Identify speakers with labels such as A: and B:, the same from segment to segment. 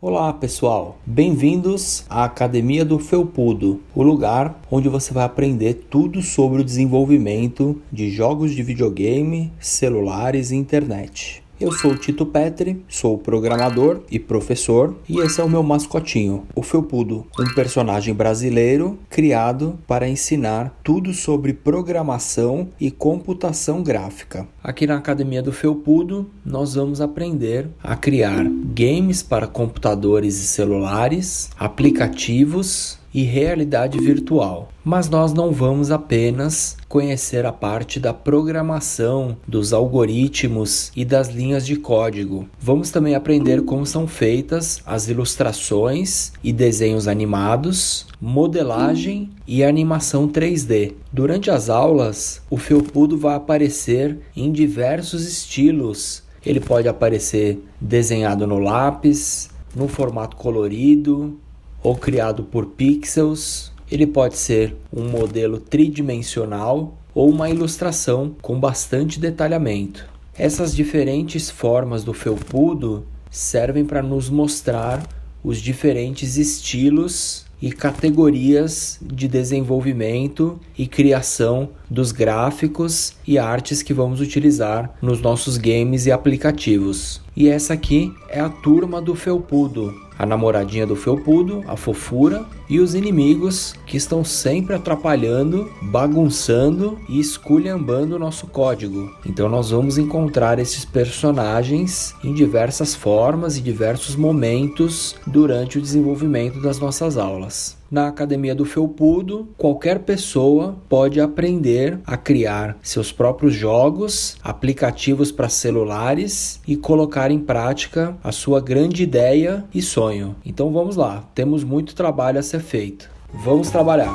A: Olá pessoal, bem-vindos à Academia do Felpudo, o lugar onde você vai aprender tudo sobre o desenvolvimento de jogos de videogame, celulares e internet. Eu sou o Tito Petri, sou programador e professor, e esse é o meu mascotinho, o Felpudo, um personagem brasileiro criado para ensinar tudo sobre programação e computação gráfica. Aqui na Academia do Felpudo, nós vamos aprender a criar games para computadores e celulares, aplicativos e realidade virtual. Mas nós não vamos apenas conhecer a parte da programação, dos algoritmos e das linhas de código. Vamos também aprender como são feitas as ilustrações e desenhos animados, modelagem e animação 3D. Durante as aulas, o Felpudo vai aparecer em diversos estilos. Ele pode aparecer desenhado no lápis, no formato colorido, ou criado por pixels. Ele pode ser um modelo tridimensional ou uma ilustração com bastante detalhamento. Essas diferentes formas do Felpudo servem para nos mostrar os diferentes estilos e categorias de desenvolvimento e criação dos gráficos e artes que vamos utilizar nos nossos games e aplicativos. E essa aqui é a turma do Felpudo, a namoradinha do Felpudo, a fofura, e os inimigos que estão sempre atrapalhando, bagunçando e esculhambando o nosso código. Então nós vamos encontrar esses personagens em diversas formas e diversos momentos durante o desenvolvimento das nossas aulas. Na Academia do Felpudo, qualquer pessoa pode aprender a criar seus próprios jogos, aplicativos para celulares e colocar em prática a sua grande ideia e sonho. Então vamos lá, temos muito trabalho a ser feito. Vamos trabalhar!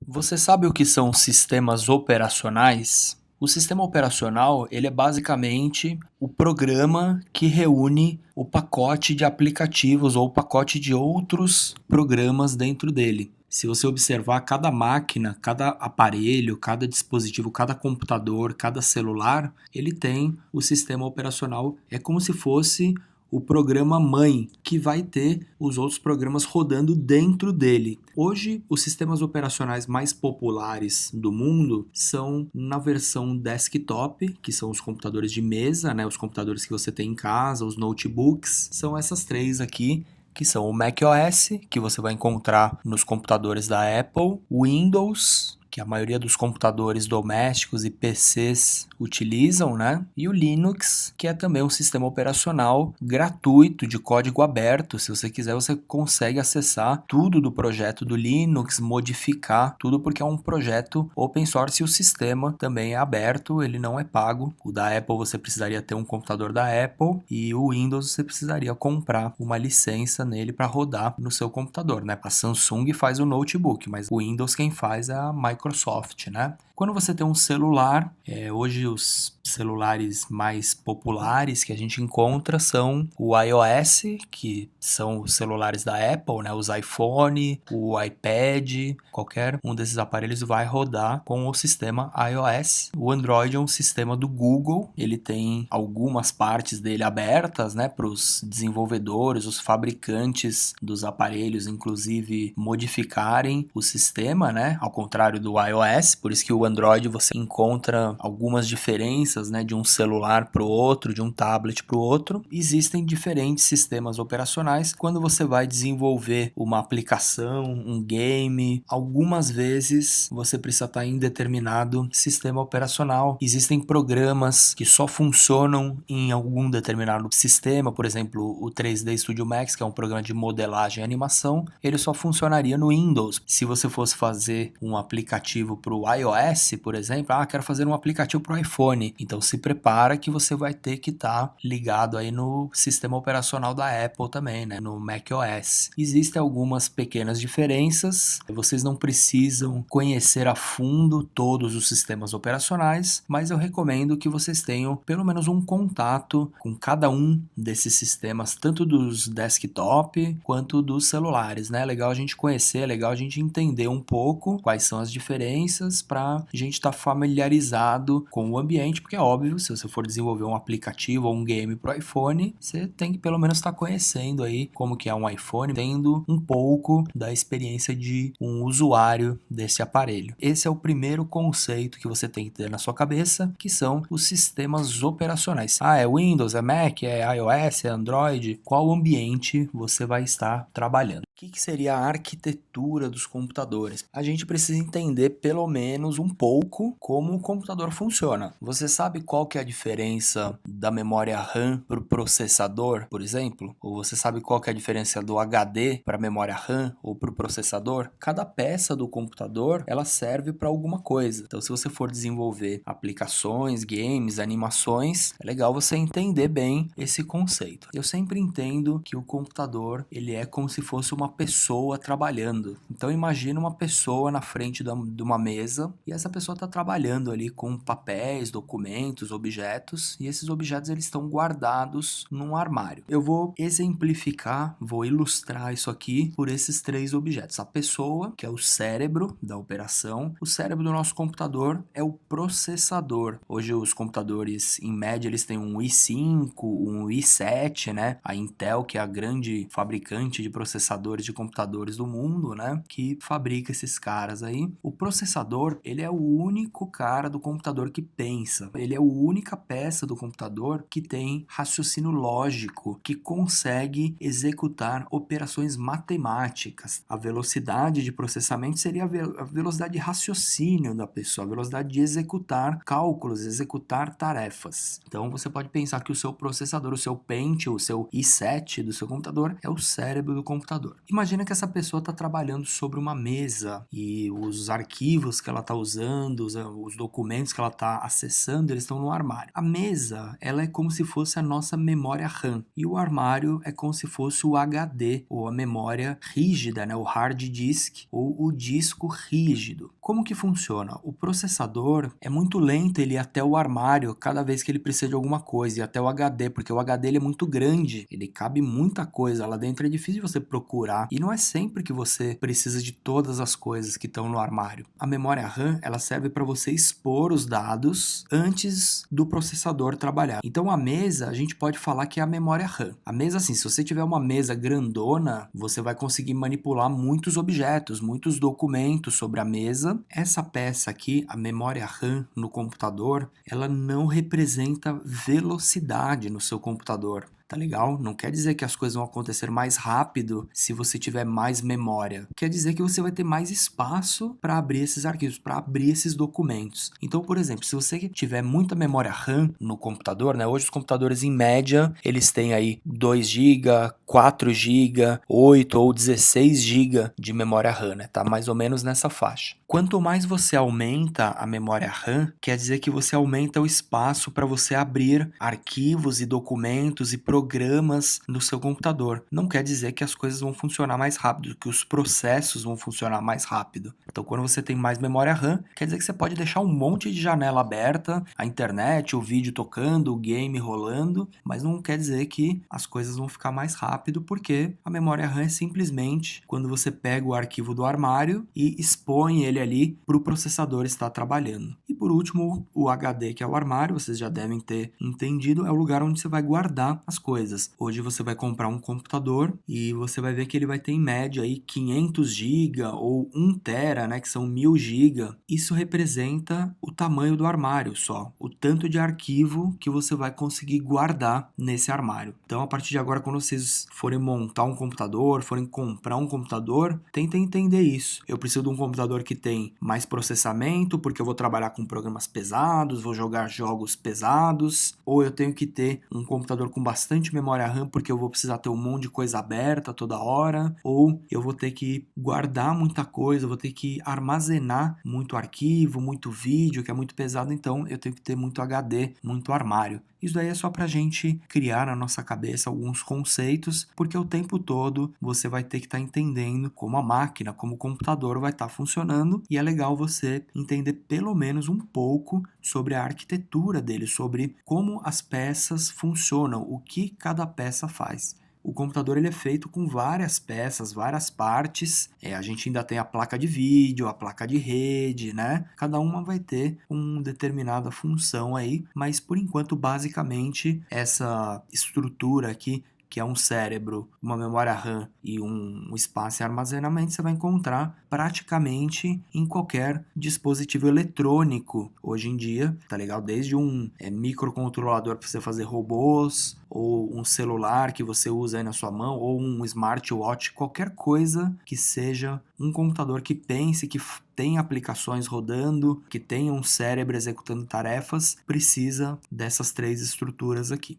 A: Você sabe o que são sistemas operacionais? O sistema operacional, ele é basicamente o programa que reúne o pacote de aplicativos ou o pacote de outros programas dentro dele. Se você observar, cada máquina, cada aparelho, cada dispositivo, cada computador, cada celular, ele tem o sistema operacional. É como se fosse o programa mãe, que vai ter os outros programas rodando dentro dele. Hoje, os sistemas operacionais mais populares do mundo são na versão desktop, que são os computadores de mesa, né? Os computadores que você tem em casa, os notebooks. São essas três aqui, que são o macOS, que você vai encontrar nos computadores da Apple, o Windows, que a maioria dos computadores domésticos e PCs utilizam, né? E o Linux, que é também um sistema operacional gratuito de código aberto. Se você quiser, você consegue acessar tudo do projeto do Linux, modificar tudo, porque é um projeto open source e o sistema também é aberto, ele não é pago. O da Apple você precisaria ter um computador da Apple e o Windows você precisaria comprar uma licença nele para rodar no seu computador, né? A Samsung faz o notebook, mas o Windows quem faz é a Microsoft, né? Quando você tem um celular, hoje os celulares mais populares que a gente encontra são o iOS, que são os celulares da Apple, né? Os iPhone, o iPad, qualquer um desses aparelhos vai rodar com o sistema iOS. O Android é um sistema do Google, ele tem algumas partes dele abertas, né? Para os desenvolvedores, os fabricantes dos aparelhos, inclusive, modificarem o sistema, né? Ao contrário do iOS, por isso que o Android você encontra algumas diferenças, né, de um celular para o outro, de um tablet para o outro. Existem diferentes sistemas operacionais. Quando você vai desenvolver uma aplicação, um game, algumas vezes você precisa estar em determinado sistema operacional. Existem programas que só funcionam em algum determinado sistema, por exemplo, o 3D Studio Max, que é um programa de modelagem e animação, ele só funcionaria no Windows. Se você fosse fazer um aplicativo para o iOS, por exemplo, quero fazer um aplicativo para o iPhone, então se prepara que você vai ter que estar ligado aí no sistema operacional da Apple também, né, no macOS. Existem algumas pequenas diferenças, vocês não precisam conhecer a fundo todos os sistemas operacionais, mas eu recomendo que vocês tenham pelo menos um contato com cada um desses sistemas, tanto dos desktop quanto dos celulares, né? É legal a gente conhecer, é legal a gente entender um pouco quais são as diferenças para a gente estar familiarizado com o ambiente, porque é óbvio, se você for desenvolver um aplicativo ou um game para o iPhone, você tem que pelo menos estar conhecendo aí como que é um iPhone, tendo um pouco da experiência de um usuário desse aparelho. Esse é o primeiro conceito que você tem que ter na sua cabeça, que são os sistemas operacionais. É Windows, é Mac, é iOS, é Android? Qual ambiente você vai estar trabalhando? O que seria a arquitetura dos computadores? A gente precisa entender pelo menos um pouco como o computador funciona. Você sabe qual que é a diferença da memória RAM para o processador, por exemplo? Ou você sabe qual que é a diferença do HD para a memória RAM ou para o processador? Cada peça do computador, ela serve para alguma coisa. Então, se você for desenvolver aplicações, games, animações, é legal você entender bem esse conceito. Eu sempre entendo que o computador, ele é como se fosse uma pessoa trabalhando. Então imagina uma pessoa na frente de uma mesa e essa pessoa está trabalhando ali com papéis, documentos, objetos, e esses objetos eles estão guardados num armário. Eu vou exemplificar, vou ilustrar isso aqui por esses 3 objetos. A pessoa, que é o cérebro da operação. O cérebro do nosso computador é o processador. Hoje os computadores, em média, eles têm um i5, um i7, né? A Intel, que é a grande fabricante de processadores de computadores do mundo, né, que fabrica esses caras aí. O processador, ele é o único cara do computador que pensa. Ele é a única peça do computador que tem raciocínio lógico, que consegue executar operações matemáticas. A velocidade de processamento seria a velocidade de raciocínio da pessoa, a velocidade de executar cálculos, executar tarefas. Então você pode pensar que o seu processador, o seu Pentium, o seu i7 do seu computador é o cérebro do computador. Imagina que essa pessoa está trabalhando sobre uma mesa e os arquivos que ela está usando, os documentos que ela está acessando, eles estão no armário. A mesa, ela é como se fosse a nossa memória RAM e o armário é como se fosse o HD, ou a memória rígida, né? O hard disk ou o disco rígido. Como que funciona? O processador é muito lento ele ir até o armário cada vez que ele precisa de alguma coisa, e até o HD, porque o HD ele é muito grande, ele cabe muita coisa lá dentro, é difícil de você procurar, e não é sempre que você precisa de todas as coisas que estão no armário. A memória RAM, ela serve para você expor os dados antes do processador trabalhar. Então a mesa, a gente pode falar que é a memória RAM. A mesa, assim, se você tiver uma mesa grandona, você vai conseguir manipular muitos objetos, muitos documentos sobre a mesa. Essa peça aqui, a memória RAM no computador, ela não representa velocidade no seu computador. Tá legal? Não quer dizer que as coisas vão acontecer mais rápido se você tiver mais memória. Quer dizer que você vai ter mais espaço para abrir esses arquivos, para abrir esses documentos. Então, por exemplo, se você tiver muita memória RAM no computador, né? Hoje os computadores em média, eles têm aí 2 GB, 4 GB, 8 ou 16 GB de memória RAM, né? Tá mais ou menos nessa faixa. Quanto mais você aumenta a memória RAM, quer dizer que você aumenta o espaço para você abrir arquivos e documentos e programas no seu computador. Não quer dizer que as coisas vão funcionar mais rápido, que os processos vão funcionar mais rápido. Então, quando você tem mais memória RAM, quer dizer que você pode deixar um monte de janela aberta, a internet, o vídeo tocando, o game rolando, mas não quer dizer que as coisas vão ficar mais rápido, porque a memória RAM é simplesmente quando você pega o arquivo do armário e expõe ele ali para o processador estar trabalhando. E por último, o HD, que é o armário, vocês já devem ter entendido, é o lugar onde você vai guardar as coisas. Hoje você vai comprar um computador e você vai ver que ele vai ter em média aí 500 GB ou 1 TB, né, que são 1000 GB. Isso representa o tamanho do armário só, o tanto de arquivo que você vai conseguir guardar nesse armário. Então, a partir de agora, quando vocês forem montar um computador, forem comprar um computador, tentem entender isso. Eu preciso de um computador que tem mais processamento, porque eu vou trabalhar com programas pesados, vou jogar jogos pesados, ou eu tenho que ter um computador com bastante memória RAM, porque eu vou precisar ter um monte de coisa aberta toda hora, ou eu vou ter que guardar muita coisa, eu vou ter que armazenar muito arquivo, muito vídeo, que é muito pesado, então eu tenho que ter muito HD, muito armário. Isso daí é só pra gente criar na nossa cabeça alguns conceitos, porque o tempo todo você vai ter que estar entendendo como a máquina, como o computador vai estar funcionando, e é legal você entender pelo menos um pouco sobre a arquitetura dele, sobre como as peças funcionam, o que cada peça faz. o computador ele é feito com várias peças, várias partes. A gente ainda tem a placa de vídeo, a placa de rede, né? Cada uma vai ter uma determinada função aí, mas por enquanto, basicamente, essa estrutura aqui, que é um cérebro, uma memória RAM e um espaço de armazenamento, você vai encontrar praticamente em qualquer dispositivo eletrônico hoje em dia, tá legal? Desde um microcontrolador para você fazer robôs, ou um celular que você usa aí na sua mão, ou um smartwatch, qualquer coisa que seja um computador que pense, que tem aplicações rodando, que tenha um cérebro executando tarefas, precisa dessas 3 estruturas aqui.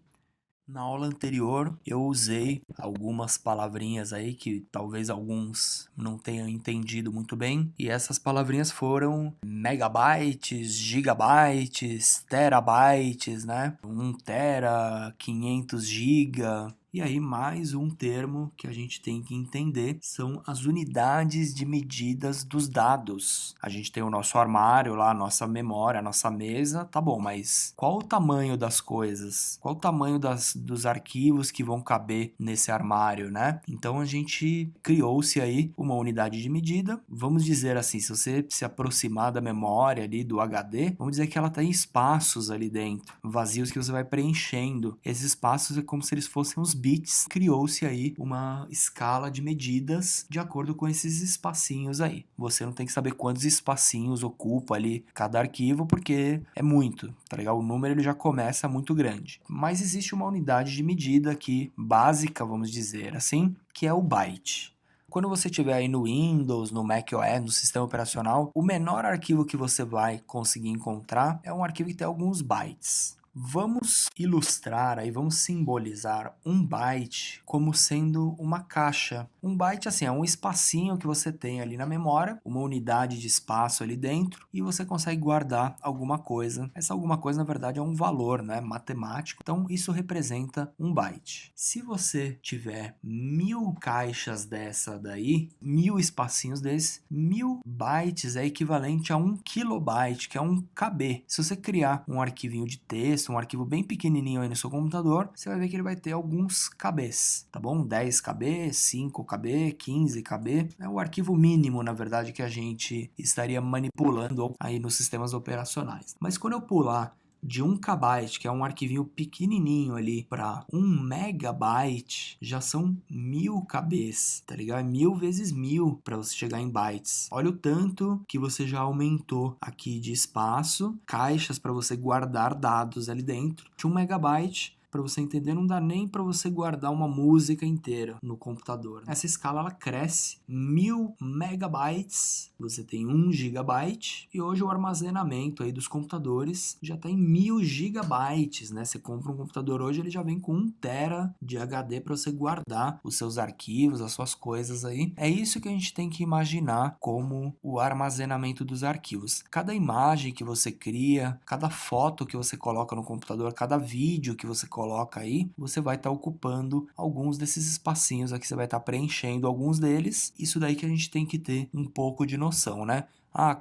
A: Na aula anterior, eu usei algumas palavrinhas aí que talvez alguns não tenham entendido muito bem, e essas palavrinhas foram megabytes, gigabytes, terabytes, né? 1 tera, 500 giga. E aí, mais um termo que a gente tem que entender são as unidades de medidas dos dados. A gente tem o nosso armário lá, a nossa memória, a nossa mesa, tá bom, mas qual o tamanho das coisas? Qual o tamanho dos arquivos que vão caber nesse armário, né? Então, a gente criou-se aí uma unidade de medida. Vamos dizer assim, se você se aproximar da memória ali, do HD, vamos dizer que ela tem espaços ali dentro, vazios que você vai preenchendo. Esses espaços é como se eles fossem os bits. Criou-se aí uma escala de medidas de acordo com esses espacinhos aí. Você não tem que saber quantos espacinhos ocupa ali cada arquivo, porque é muito, tá legal? O número ele já começa muito grande. Mas existe uma unidade de medida aqui, básica, vamos dizer assim, que é o byte. Quando você estiver aí no Windows, no macOS, no sistema operacional, o menor arquivo que você vai conseguir encontrar é um arquivo que tem alguns bytes. Vamos ilustrar aí, vamos simbolizar um byte como sendo uma caixa. Um byte, assim, é um espacinho que você tem ali na memória, uma unidade de espaço ali dentro, e você consegue guardar alguma coisa. Essa alguma coisa, na verdade, é um valor, né, matemático. Então, isso representa um byte. Se você tiver 1000 caixas dessa daí, 1000 espacinhos desses, 1000 bytes é equivalente a 1 kilobyte, que é um KB. Se você criar um arquivinho de texto, um arquivo bem pequenininho aí no seu computador, você vai ver que ele vai ter alguns KBs, tá bom? 10 KB, 5 KB, 15 KB. É o arquivo mínimo, na verdade, que a gente estaria manipulando aí nos sistemas operacionais. Mas quando eu pular de 1 KB, que é um arquivinho pequenininho ali, para 1 megabyte, já são 1000 KBs, tá ligado? É 1000 vezes 1000 para você chegar em bytes. Olha o tanto que você já aumentou aqui de espaço, caixas para você guardar dados ali dentro. De 1 megabyte, para você entender, não dá nem para você guardar uma música inteira no computador. Essa escala ela cresce 1000 megabytes, você tem 1 gigabyte, e hoje o armazenamento aí dos computadores já está em 1000 gigabytes, né? Você compra um computador hoje, ele já vem com 1 tera de HD para você guardar os seus arquivos, as suas coisas aí. É isso que a gente tem que imaginar como o armazenamento dos arquivos. Cada imagem que você cria, cada foto que você coloca no computador, cada vídeo que você coloca aí, você vai estar ocupando alguns desses espacinhos aqui, você vai estar preenchendo alguns deles. Isso daí que a gente tem que ter um pouco de noção, né?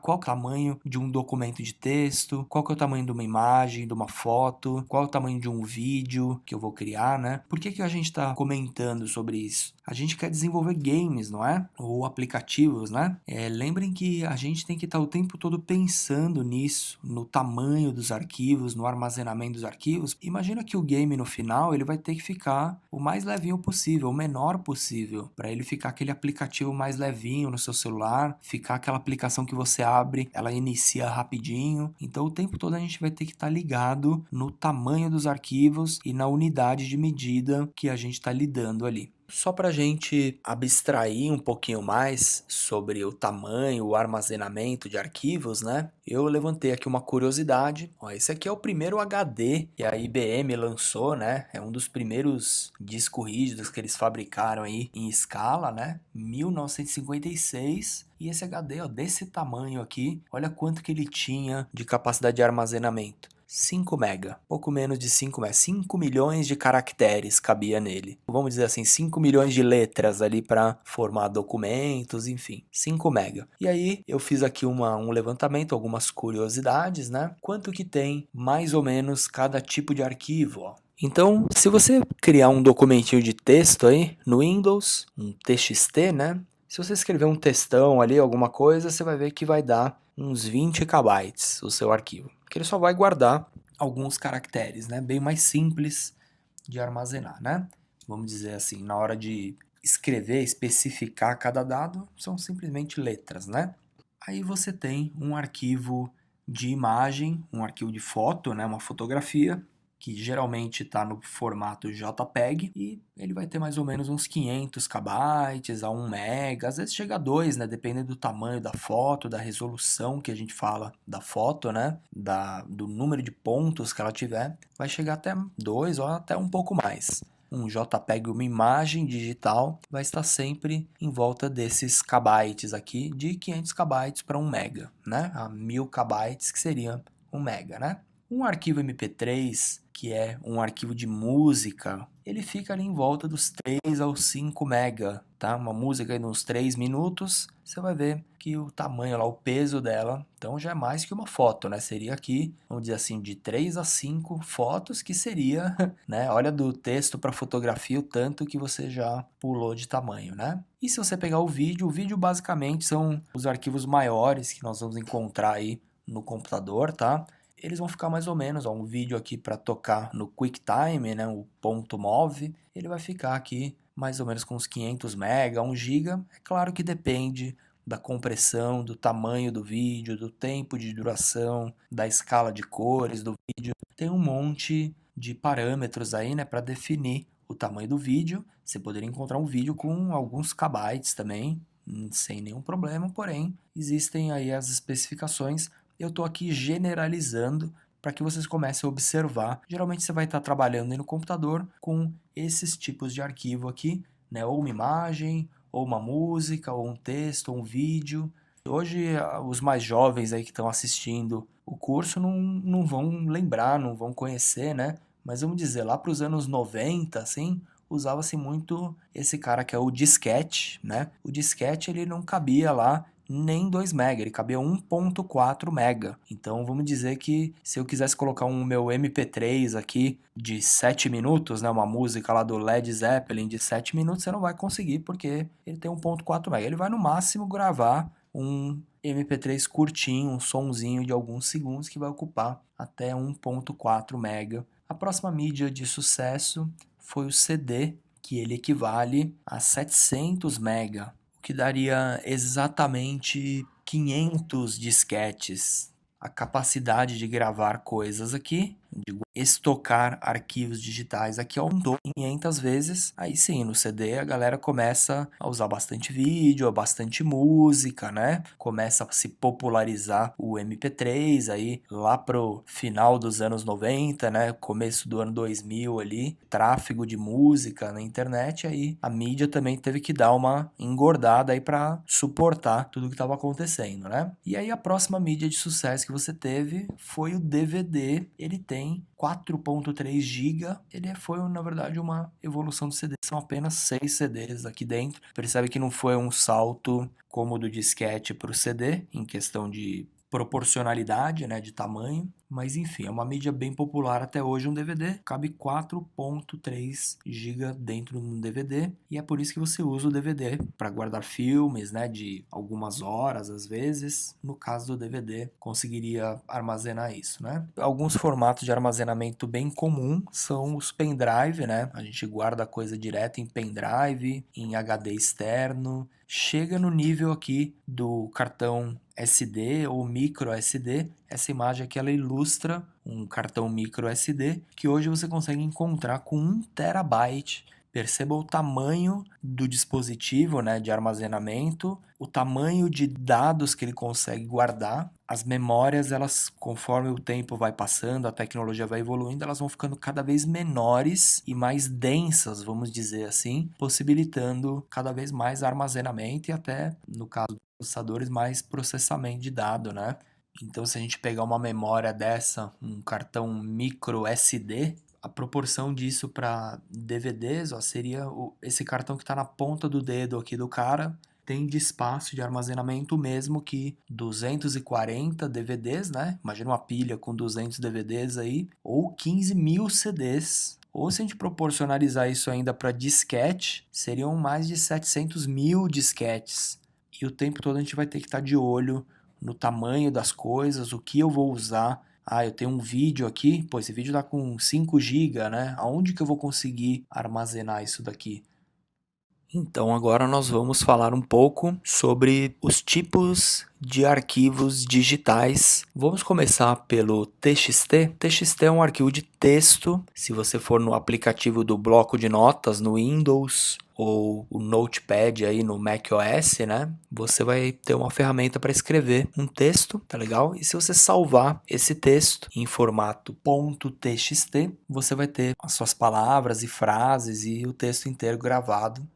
A: Qual é o tamanho de um documento de texto, qual que é o tamanho de uma imagem, de uma foto, qual é o tamanho de um vídeo que eu vou criar, né? Por que a gente está comentando sobre isso? A gente quer desenvolver games, não é? Ou aplicativos, né? Lembrem que a gente tem que estar o tempo todo pensando nisso, no tamanho dos arquivos, no armazenamento dos arquivos. Imagina que o game no final ele vai ter que ficar o mais levinho possível, o menor possível, para ele ficar aquele aplicativo mais levinho no seu celular, ficar aquela aplicação que você abre, ela inicia rapidinho. Então o tempo todo a gente vai ter que estar ligado no tamanho dos arquivos e na unidade de medida que a gente está lidando ali. Só para a gente abstrair um pouquinho mais sobre o tamanho, o armazenamento de arquivos, né? Eu levantei aqui uma curiosidade. Esse aqui é o primeiro HD que a IBM lançou, né? É um dos primeiros discos rígidos que eles fabricaram aí em escala, né? 1956. E esse HD, ó, desse tamanho aqui, olha quanto que ele tinha de capacidade de armazenamento. 5 mega, pouco menos de 5 mega, 5 milhões de caracteres cabia nele. Vamos dizer assim, 5 milhões de letras ali para formar documentos, enfim, 5 mega. E aí eu fiz aqui um levantamento, algumas curiosidades, né? Quanto que tem mais ou menos cada tipo de arquivo, ó. Então, se você criar um documentinho de texto aí no Windows, um TXT, né? Se você escrever um textão ali, alguma coisa, você vai ver que vai dar uns 20 KB o seu arquivo. Que ele só vai guardar alguns caracteres, né? Bem mais simples de armazenar, né? Vamos dizer assim, na hora de escrever, especificar cada dado, são simplesmente letras, né? Aí você tem um arquivo de imagem, um arquivo de foto, né? Uma fotografia, que geralmente está no formato JPEG e ele vai ter mais ou menos uns 500 KB a 1 MB, às vezes chega a 2, né, dependendo do tamanho da foto, da resolução que a gente fala da foto, né, do número de pontos que ela tiver, vai chegar até 2 ou até um pouco mais. Um JPEG, uma imagem digital, vai estar sempre em volta desses kbytes aqui, de 500 kbytes para 1 mega, né, a 1000 kbytes que seria 1 mega, né. Um arquivo MP3, que é um arquivo de música, ele fica ali em volta dos 3 aos 5 mega, tá? Uma música aí nos 3 minutos, você vai ver que o tamanho lá, o peso dela, então já é mais que uma foto, né? Seria aqui, vamos dizer assim, de 3 a 5 fotos, que seria, né? Olha do texto para fotografia o tanto que você já pulou de tamanho, né? E se você pegar o vídeo basicamente são os arquivos maiores que nós vamos encontrar aí no computador, tá? Eles vão ficar mais ou menos, ó, um vídeo aqui para tocar no QuickTime, né, o ponto .mov, ele vai ficar aqui mais ou menos com uns 500 MB, 1 GB. É claro que depende da compressão, do tamanho do vídeo, do tempo de duração, da escala de cores do vídeo. Tem um monte de parâmetros aí, né, para definir o tamanho do vídeo. Você poderia encontrar um vídeo com alguns kbytes também, sem nenhum problema, porém existem aí as especificações. Eu estou aqui generalizando para que vocês comecem a observar. Geralmente você vai estar trabalhando aí no computador com esses tipos de arquivo aqui, né? Ou uma imagem, ou uma música, ou um texto, ou um vídeo. Hoje, os mais jovens aí que estão assistindo o curso não vão lembrar, não vão conhecer, né? Mas vamos dizer, lá para os anos 90, assim, usava-se muito esse cara que é o disquete, né? O disquete, ele não cabia lá nem 2 MB, ele cabia 1.4 MB. Então vamos dizer que se eu quisesse colocar um meu MP3 aqui de 7 minutos, né, uma música lá do Led Zeppelin de 7 minutos, você não vai conseguir porque ele tem 1.4 MB. Ele vai no máximo gravar um MP3 curtinho, um sonzinho de alguns segundos que vai ocupar até 1.4 MB. A próxima mídia de sucesso foi o CD, que ele equivale a 700 MB, o que daria exatamente 500 disquetes. A capacidade de gravar coisas aqui, de estocar arquivos digitais aqui aumentou 500 vezes. Aí sim, no CD a galera começa a usar bastante vídeo, bastante música, né? Começa a se popularizar o MP3 aí lá pro final dos anos 90, né? Começo do ano 2000 ali, tráfego de música na internet, aí a mídia também teve que dar uma engordada aí para suportar tudo que estava acontecendo, né? E aí a próxima mídia de sucesso que você teve foi o DVD. Ele tem 4.3 GB. Ele foi, na verdade, uma evolução do CD. São apenas 6 CDs aqui dentro. Percebe que não foi um salto como o do disquete para o CD, em questão de proporcionalidade, né, de tamanho, mas enfim, é uma mídia bem popular até hoje. Um DVD cabe 4.3 GB dentro de um DVD, e é por isso que você usa o DVD para guardar filmes, né, de algumas horas às vezes. No caso do DVD, conseguiria armazenar isso, né? Alguns formatos de armazenamento bem comum são os pendrive, né? A gente guarda a coisa direto em pendrive, em HD externo. Chega no nível aqui do cartão SD ou micro SD. Essa imagem aqui ela ilustra um cartão micro SD que hoje você consegue encontrar com 1 terabyte. Perceba o tamanho do dispositivo, né, de armazenamento, o tamanho de dados que ele consegue guardar. As memórias, elas, conforme o tempo vai passando, a tecnologia vai evoluindo, elas vão ficando cada vez menores e mais densas, vamos dizer assim, possibilitando cada vez mais armazenamento e até, no caso dos processadores, mais processamento de dado, né? Então, se a gente pegar uma memória dessa, um cartão micro SD, a proporção disso para DVDs, ó, seria esse cartão que está na ponta do dedo aqui do cara, tem de espaço de armazenamento mesmo que 240 DVDs, né? Imagina uma pilha com 200 DVDs aí, ou 15 mil CDs. Ou se a gente proporcionalizar isso ainda para disquete, seriam mais de 700 mil disquetes. E o tempo todo a gente vai ter que estar de olho no tamanho das coisas, o que eu vou usar. Ah, eu tenho um vídeo aqui, pô, esse vídeo está com 5 GB, né? Aonde que eu vou conseguir armazenar isso daqui? Então agora nós vamos falar um pouco sobre os tipos de arquivos digitais. Vamos começar pelo TXT. TXT é um arquivo de texto. Se você for no aplicativo do bloco de notas no Windows ou o Notepad aí no macOS, né? Você vai ter uma ferramenta para escrever um texto, tá legal? E se você salvar esse texto em formato .txt, você vai ter as suas palavras e frases e o texto inteiro gravado.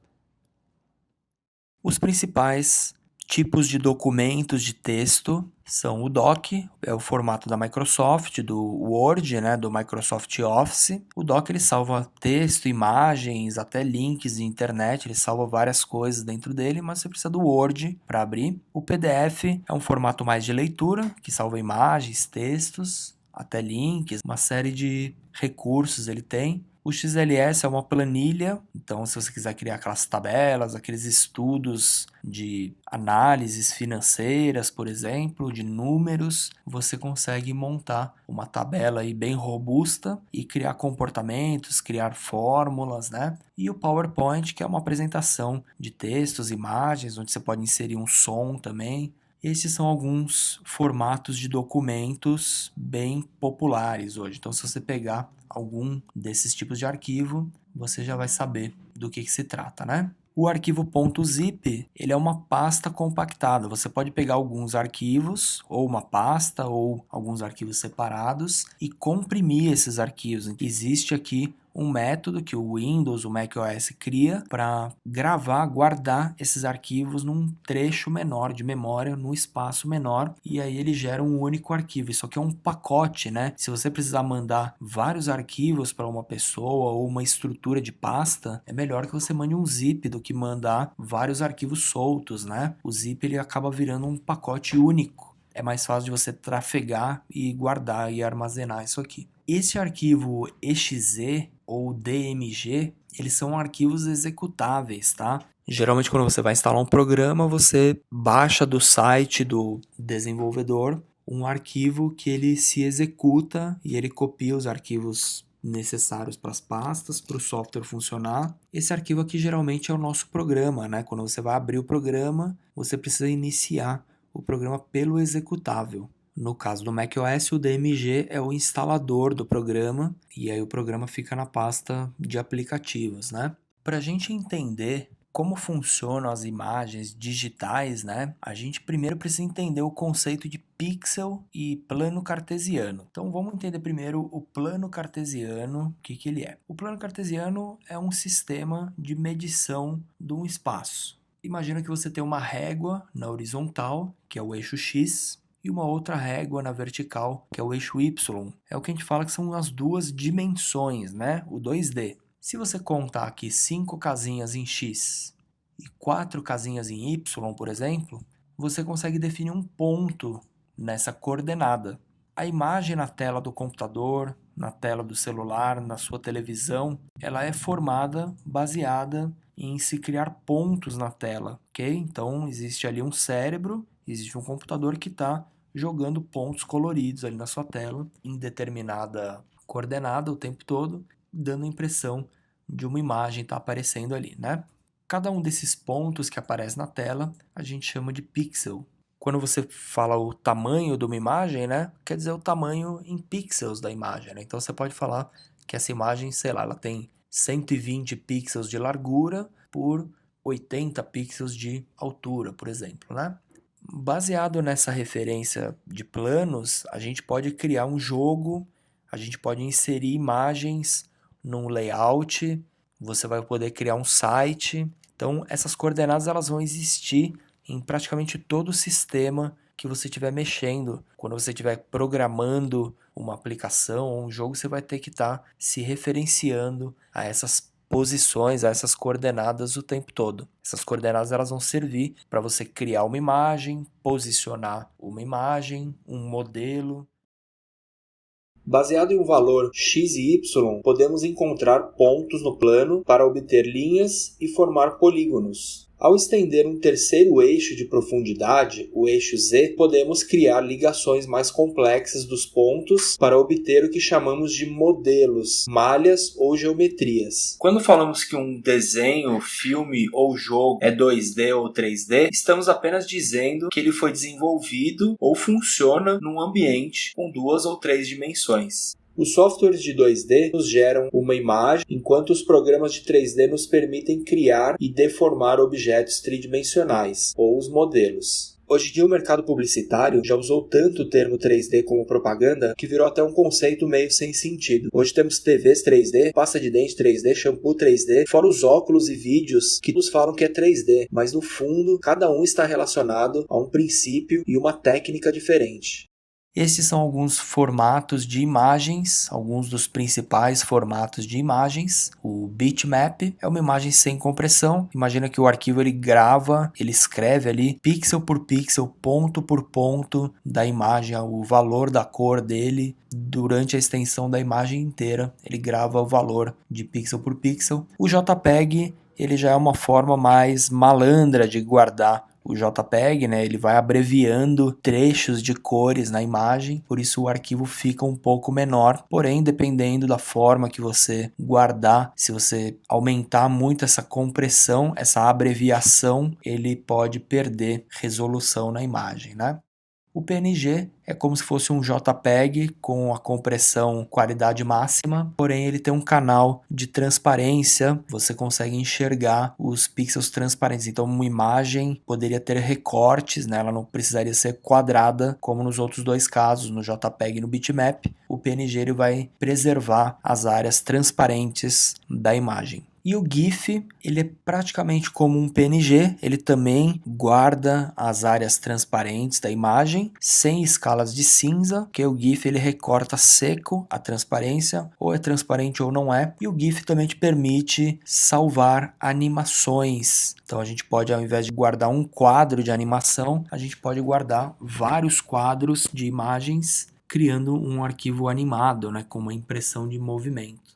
A: Os principais tipos de documentos de texto são o Doc, é o formato da Microsoft, do Word, né, do Microsoft Office. O Doc ele salva texto, imagens, até links de internet, ele salva várias coisas dentro dele, mas você precisa do Word para abrir. O PDF é um formato mais de leitura, que salva imagens, textos, até links, uma série de recursos ele tem. O XLS é uma planilha, então se você quiser criar aquelas tabelas, aqueles estudos de análises financeiras, por exemplo, de números, você consegue montar uma tabela aí bem robusta e criar comportamentos, criar fórmulas, né? E o PowerPoint, que é uma apresentação de textos, imagens, onde você pode inserir um som também. Esses são alguns formatos de documentos bem populares hoje. Então, se você pegar algum desses tipos de arquivo, você já vai saber do que se trata, né? O arquivo .zip, ele é uma pasta compactada. Você pode pegar alguns arquivos, ou uma pasta, ou alguns arquivos separados, e comprimir esses arquivos. Existe aqui um método que o Windows, o macOS cria para gravar, guardar esses arquivos num trecho menor de memória, num espaço menor, e aí ele gera um único arquivo. Isso aqui é um pacote, né? Se você precisar mandar vários arquivos para uma pessoa ou uma estrutura de pasta, é melhor que você mande um zip do que mandar vários arquivos soltos, né? O zip ele acaba virando um pacote único. É mais fácil de você trafegar e guardar e armazenar isso aqui. Esse arquivo exe ou DMG, eles são arquivos executáveis, tá? Geralmente quando você vai instalar um programa, você baixa do site do desenvolvedor um arquivo que ele se executa e ele copia os arquivos necessários para as pastas, para o software funcionar. Esse arquivo aqui geralmente é o nosso programa, né? Quando você vai abrir o programa, você precisa iniciar o programa pelo executável. No caso do macOS, o DMG é o instalador do programa e aí o programa fica na pasta de aplicativos, né? Para a gente entender como funcionam as imagens digitais, né? A gente primeiro precisa entender o conceito de pixel e plano cartesiano. Então vamos entender primeiro o plano cartesiano, o que ele é. O plano cartesiano é um sistema de medição de um espaço. Imagina que você tem uma régua na horizontal, que é o eixo X, e uma outra régua na vertical, que é o eixo Y. É o que a gente fala que são as duas dimensões, né? O 2D. Se você contar aqui 5 casinhas em X e 4 casinhas em Y, por exemplo, você consegue definir um ponto nessa coordenada. A imagem na tela do computador, na tela do celular, na sua televisão, ela é formada baseada em se criar pontos na tela, ok? Então, existe ali um cérebro, existe um computador que está jogando pontos coloridos ali na sua tela, em determinada coordenada o tempo todo, dando a impressão de uma imagem estar aparecendo ali, né? Cada um desses pontos que aparece na tela, a gente chama de pixel. Quando você fala o tamanho de uma imagem, né, quer dizer o tamanho em pixels da imagem, né? Então você pode falar que essa imagem, sei lá, ela tem 120 pixels de largura por 80 pixels de altura, por exemplo, né? Baseado nessa referência de planos, a gente pode criar um jogo, a gente pode inserir imagens num layout, você vai poder criar um site. Então, essas coordenadas elas vão existir em praticamente todo o sistema que você estiver mexendo. Quando você estiver programando uma aplicação ou um jogo, você vai ter que estar se referenciando a essas posições, a essas coordenadas o tempo todo. Essas coordenadas elas vão servir para você criar uma imagem, posicionar uma imagem, um modelo. Baseado em um valor x e y, podemos encontrar pontos no plano para obter linhas e formar polígonos. Ao estender um terceiro eixo de profundidade, o eixo z, podemos criar ligações mais complexas dos pontos para obter o que chamamos de modelos, malhas ou geometrias. Quando falamos que um desenho, filme ou jogo é 2D ou 3D, estamos apenas dizendo que ele foi desenvolvido ou funciona num ambiente com 2 ou 3 dimensões. Os softwares de 2D nos geram uma imagem, enquanto os programas de 3D nos permitem criar e deformar objetos tridimensionais, ou os modelos. Hoje em dia o mercado publicitário já usou tanto o termo 3D como propaganda que virou até um conceito meio sem sentido. Hoje temos TVs 3D, pasta de dente 3D, shampoo 3D, fora os óculos e vídeos que nos falam que é 3D, mas no fundo cada um está relacionado a um princípio e uma técnica diferente. Esses são alguns formatos de imagens, alguns dos principais formatos de imagens. O bitmap é uma imagem sem compressão. Imagina que o arquivo ele grava, ele escreve ali pixel por pixel, ponto por ponto da imagem, o valor da cor dele durante a extensão da imagem inteira. Ele grava o valor de pixel por pixel. O JPEG ele já é uma forma mais malandra de guardar o JPEG, né, ele vai abreviando trechos de cores na imagem, por isso o arquivo fica um pouco menor, porém dependendo da forma que você guardar, se você aumentar muito essa compressão, essa abreviação, ele pode perder resolução na imagem, né? O PNG é como se fosse um JPEG com a compressão qualidade máxima, porém ele tem um canal de transparência, você consegue enxergar os pixels transparentes. Então uma imagem poderia ter recortes, né? Ela não precisaria ser quadrada como nos outros dois casos, no JPEG e no bitmap. O PNG ele vai preservar as áreas transparentes da imagem. E o GIF, ele é praticamente como um PNG, ele também guarda as áreas transparentes da imagem, sem escalas de cinza, porque o GIF ele recorta seco a transparência, ou é transparente ou não é. E o GIF também te permite salvar animações. Então a gente pode, ao invés de guardar um quadro de animação, a gente pode guardar vários quadros de imagens, criando um arquivo animado, né, com uma impressão de movimento.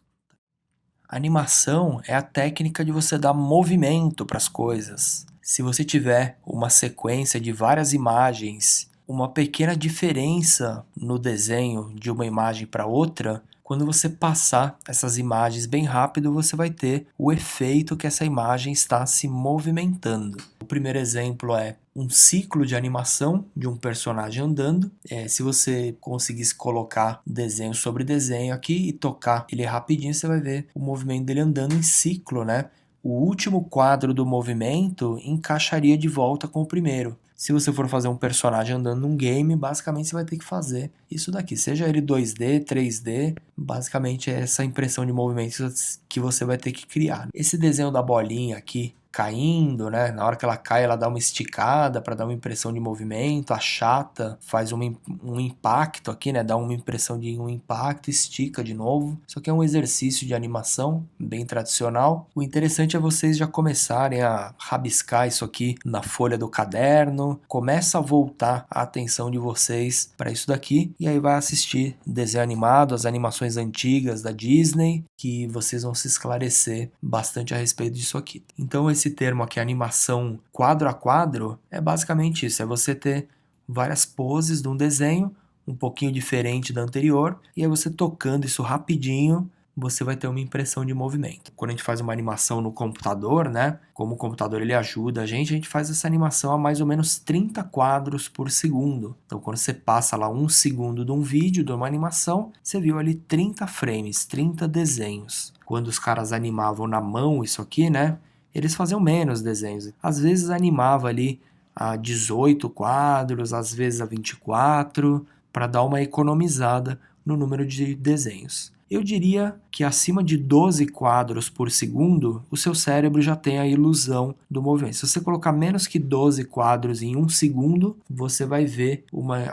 A: A animação é a técnica de você dar movimento para as coisas. Se você tiver uma sequência de várias imagens, uma pequena diferença no desenho de uma imagem para outra, quando você passar essas imagens bem rápido, você vai ter o efeito que essa imagem está se movimentando. O primeiro exemplo é um ciclo de animação de um personagem andando. Se você conseguisse colocar desenho sobre desenho aqui e tocar ele rapidinho, você vai ver o movimento dele andando em ciclo, né? O último quadro do movimento encaixaria de volta com o primeiro. Se você for fazer um personagem andando num game, basicamente você vai ter que fazer isso daqui. Seja ele 2D, 3D, basicamente é essa impressão de movimento que você vai ter que criar. Esse desenho da bolinha aqui, caindo, né? Na hora que ela cai, ela dá uma esticada para dar uma impressão de movimento, achata, faz um impacto aqui, né? Dá uma impressão de um impacto, estica de novo. Isso aqui é um exercício de animação bem tradicional. O interessante é vocês já começarem a rabiscar isso aqui na folha do caderno. Começa a voltar a atenção de vocês para isso daqui e aí vai assistir desenho animado, as animações antigas da Disney, que vocês vão se esclarecer bastante a respeito disso aqui. Então esse termo aqui, animação quadro a quadro, é basicamente isso, é você ter várias poses de um desenho, um pouquinho diferente da anterior, e aí você tocando isso rapidinho, você vai ter uma impressão de movimento. Quando a gente faz uma animação no computador, né, como o computador ele ajuda a gente faz essa animação a mais ou menos 30 quadros por segundo. Então quando você passa lá 1 segundo de um vídeo, de uma animação, você viu ali 30 frames, 30 desenhos. Quando os caras animavam na mão isso aqui, né, eles faziam menos desenhos. Às vezes animava ali a 18 quadros, às vezes a 24, para dar uma economizada no número de desenhos. Eu diria que acima de 12 quadros por segundo, o seu cérebro já tem a ilusão do movimento. Se você colocar menos que 12 quadros em 1 segundo, você vai ver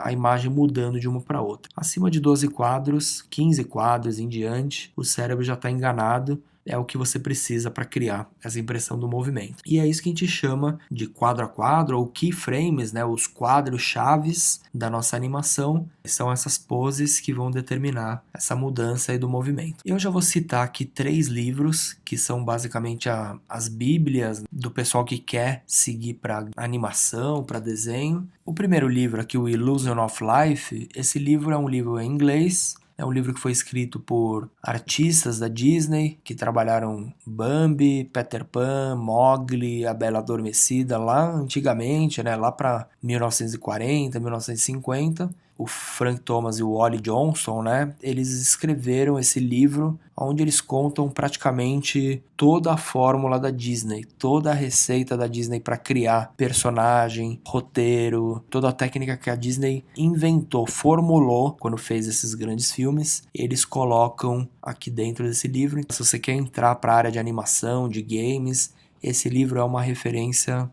A: a imagem mudando de uma para outra. Acima de 12 quadros, 15 quadros em diante, o cérebro já está enganado. é o que você precisa para criar essa impressão do movimento. E é isso que a gente chama de quadro a quadro, ou keyframes, né? Os quadros-chaves da nossa animação. São essas poses que vão determinar essa mudança aí do movimento. Eu já vou citar aqui 3 livros, que são basicamente as bíblias do pessoal que quer seguir para animação, para desenho. O primeiro livro aqui, o Illusion of Life, esse livro é um livro em inglês. É um livro que foi escrito por artistas da Disney, que trabalharam Bambi, Peter Pan, Mowgli, A Bela Adormecida, lá antigamente, né? Lá para 1940, 1950. O Frank Thomas e o Ollie Johnston, né? Eles escreveram esse livro onde eles contam praticamente toda a fórmula da Disney, toda a receita da Disney para criar personagem, roteiro, toda a técnica que a Disney inventou, formulou quando fez esses grandes filmes. Eles colocam aqui dentro desse livro. Se você quer entrar para a área de animação, de games, esse livro é uma referência.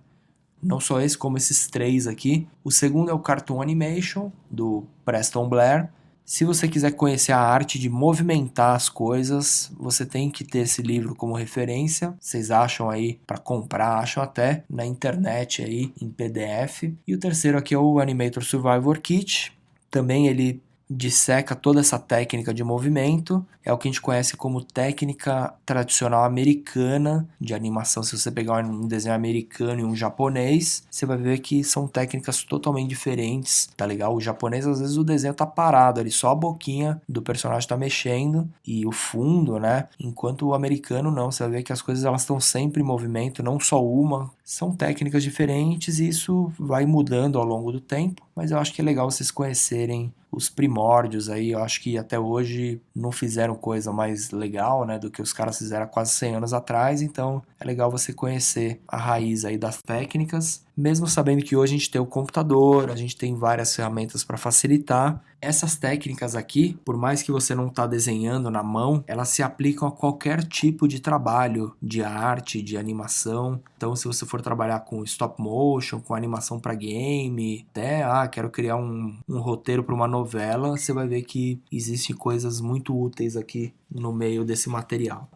A: Não só esse, como esses 3 aqui. O segundo é o Cartoon Animation, do Preston Blair. Se você quiser conhecer a arte de movimentar as coisas, você tem que ter esse livro como referência. Vocês acham aí para comprar, acham até na internet aí em PDF. E o terceiro aqui é o Animator Survivor Kit. Também ele disseca toda essa técnica de movimento. É o que a gente conhece como técnica tradicional americana de animação. Se você pegar um desenho americano e um japonês, você vai ver que são técnicas totalmente diferentes, tá legal? O japonês, às vezes, o desenho tá parado ali, só a boquinha do personagem tá mexendo e o fundo, né? Enquanto o americano não, você vai ver que as coisas elas estão sempre em movimento, não só uma. São técnicas diferentes e isso vai mudando ao longo do tempo, mas eu acho que é legal vocês conhecerem os primórdios aí. Eu acho que até hoje não fizeram coisa mais legal, né, do que os caras fizeram há quase 100 anos atrás, então é legal você conhecer a raiz aí das técnicas, mesmo sabendo que hoje a gente tem o computador, a gente tem várias ferramentas para facilitar. Essas técnicas aqui, por mais que você não está desenhando na mão, elas se aplicam a qualquer tipo de trabalho, de arte, de animação. Então, se você for trabalhar com stop motion, com animação para game, até, quero criar um roteiro para uma novela, você vai ver que existem coisas muito úteis aqui no meio desse material.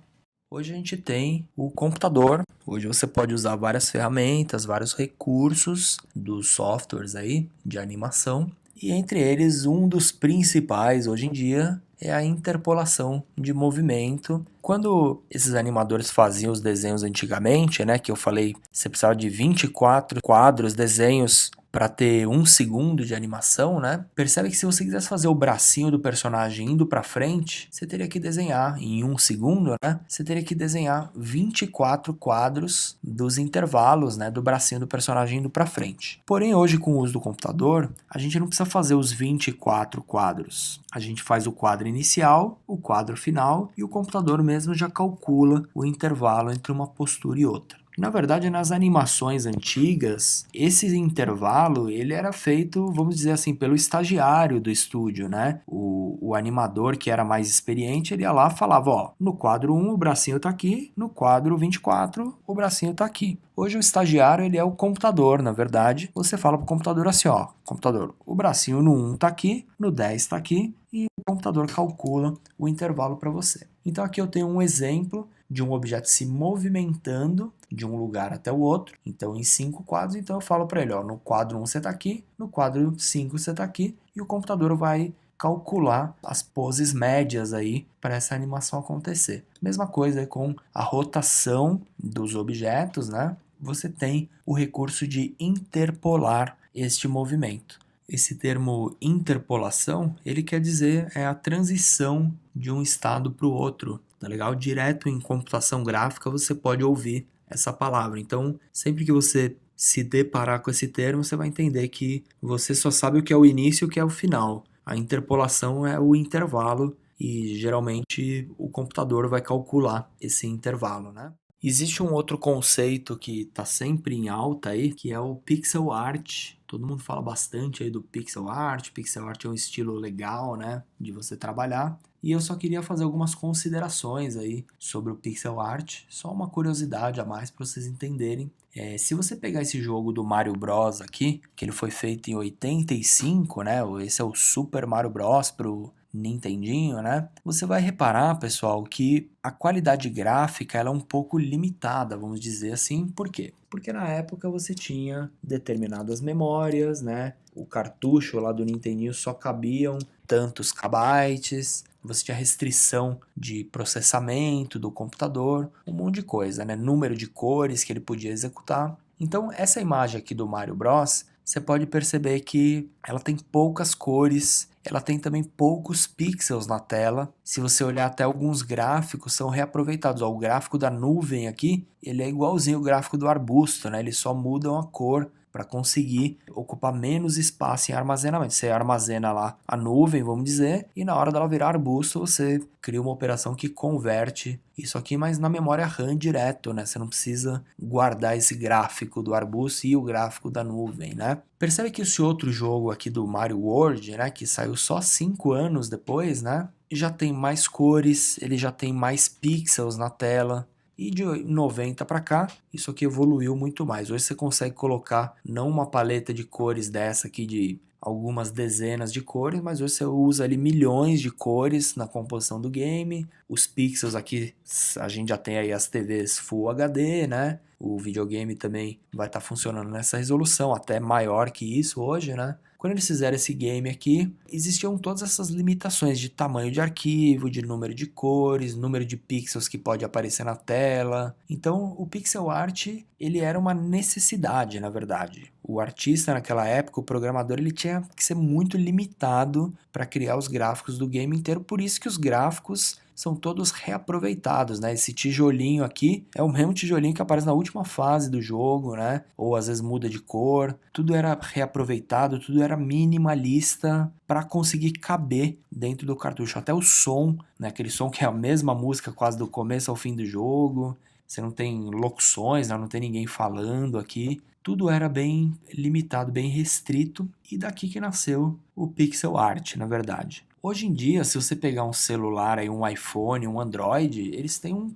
A: Hoje a gente tem o computador. Hoje você pode usar várias ferramentas, vários recursos dos softwares aí de animação. E entre eles, um dos principais hoje em dia é a interpolação de movimento. Quando esses animadores faziam os desenhos antigamente, né, que eu falei, você precisava de 24 quadros, desenhos para ter 1 segundo de animação, né? Percebe que se você quisesse fazer o bracinho do personagem indo para frente, você teria que desenhar em 1 segundo, né? Você teria que desenhar 24 quadros dos intervalos, né, do bracinho do personagem indo para frente. Porém, hoje com o uso do computador, a gente não precisa fazer os 24 quadros. A gente faz o quadro inicial, o quadro final e o computador mesmo já calcula o intervalo entre uma postura e outra. Na verdade, nas animações antigas, esse intervalo ele era feito, vamos dizer assim, pelo estagiário do estúdio, né? O animador que era mais experiente, ele ia lá e falava, ó, no quadro 1 o bracinho tá aqui, no quadro 24 o bracinho tá aqui. Hoje o estagiário ele é o computador, na verdade. Você fala pro computador assim, ó, computador, o bracinho no 1 tá aqui, no 10 tá aqui, e o computador calcula o intervalo para você. Então aqui eu tenho um exemplo de um objeto se movimentando de um lugar até o outro, então em 5 quadros, então eu falo para ele, ó, no quadro 1 você está aqui, no quadro 5 você está aqui, e o computador vai calcular as poses médias aí para essa animação acontecer. Mesma coisa com a rotação dos objetos, né? Você tem o recurso de interpolar este movimento. Esse termo interpolação, ele quer dizer a transição de um estado para o outro, tá legal? Direto em computação gráfica você pode ouvir essa palavra. Então, sempre que você se deparar com esse termo, você vai entender que você só sabe o que é o início e o que é o final. A interpolação é o intervalo e geralmente o computador vai calcular esse intervalo, né? Existe um outro conceito que está sempre em alta aí, que é o pixel art. Todo mundo fala bastante aí do pixel art. Pixel art é um estilo legal, né, de você trabalhar. E eu só queria fazer algumas considerações aí sobre o pixel art. Só uma curiosidade a mais para vocês entenderem. Se você pegar esse jogo do Mario Bros aqui, que ele foi feito em 85, né? Esse é o Super Mario Bros pro Nintendinho, né? Você vai reparar, pessoal, que a qualidade gráfica ela é um pouco limitada, vamos dizer assim. Por quê? Porque na época você tinha determinadas memórias, né? O cartucho lá do Nintendinho só cabiam tantos kbytes, você tinha restrição de processamento do computador, um monte de coisa, né? Número de cores que ele podia executar. Então, essa imagem aqui do Mario Bros, você pode perceber que ela tem poucas cores, ela tem também poucos pixels na tela. Se você olhar até alguns gráficos são reaproveitados. Ó, o gráfico da nuvem aqui, ele é igualzinho ao gráfico do arbusto, né? Eles só mudam a cor para conseguir ocupar menos espaço em armazenamento. Você armazena lá a nuvem, vamos dizer, e na hora dela virar arbusto, você cria uma operação que converte isso aqui, mas na memória RAM direto, né? Você não precisa guardar esse gráfico do arbusto e o gráfico da nuvem, né? Percebe que esse outro jogo aqui do Mario World, né, que saiu só 5 anos depois, né, já tem mais cores, ele já tem mais pixels na tela. E de 90 para cá, isso aqui evoluiu muito mais. Hoje você consegue colocar não uma paleta de cores dessa aqui de algumas dezenas de cores, mas hoje você usa ali milhões de cores na composição do game. Os pixels aqui, a gente já tem aí as TVs Full HD, né? O videogame também vai estar funcionando nessa resolução, até maior que isso hoje, né? Quando eles fizeram esse game aqui, existiam todas essas limitações de tamanho de arquivo, de número de cores, número de pixels que pode aparecer na tela. Então, o pixel art, ele era uma necessidade, na verdade. O artista naquela época, o programador, ele tinha que ser muito limitado para criar os gráficos do game inteiro, por isso que os gráficos são todos reaproveitados, né? Esse tijolinho aqui é o mesmo tijolinho que aparece na última fase do jogo, né? Ou às vezes muda de cor. Tudo era reaproveitado, tudo era minimalista para conseguir caber dentro do cartucho. Até o som, né? Aquele som que é a mesma música quase do começo ao fim do jogo. Você não tem locuções, né? Não tem ninguém falando aqui. Tudo era bem limitado, bem restrito. E daqui que nasceu o pixel art, na verdade. Hoje em dia, se você pegar um celular, aí, um iPhone, um Android, eles têm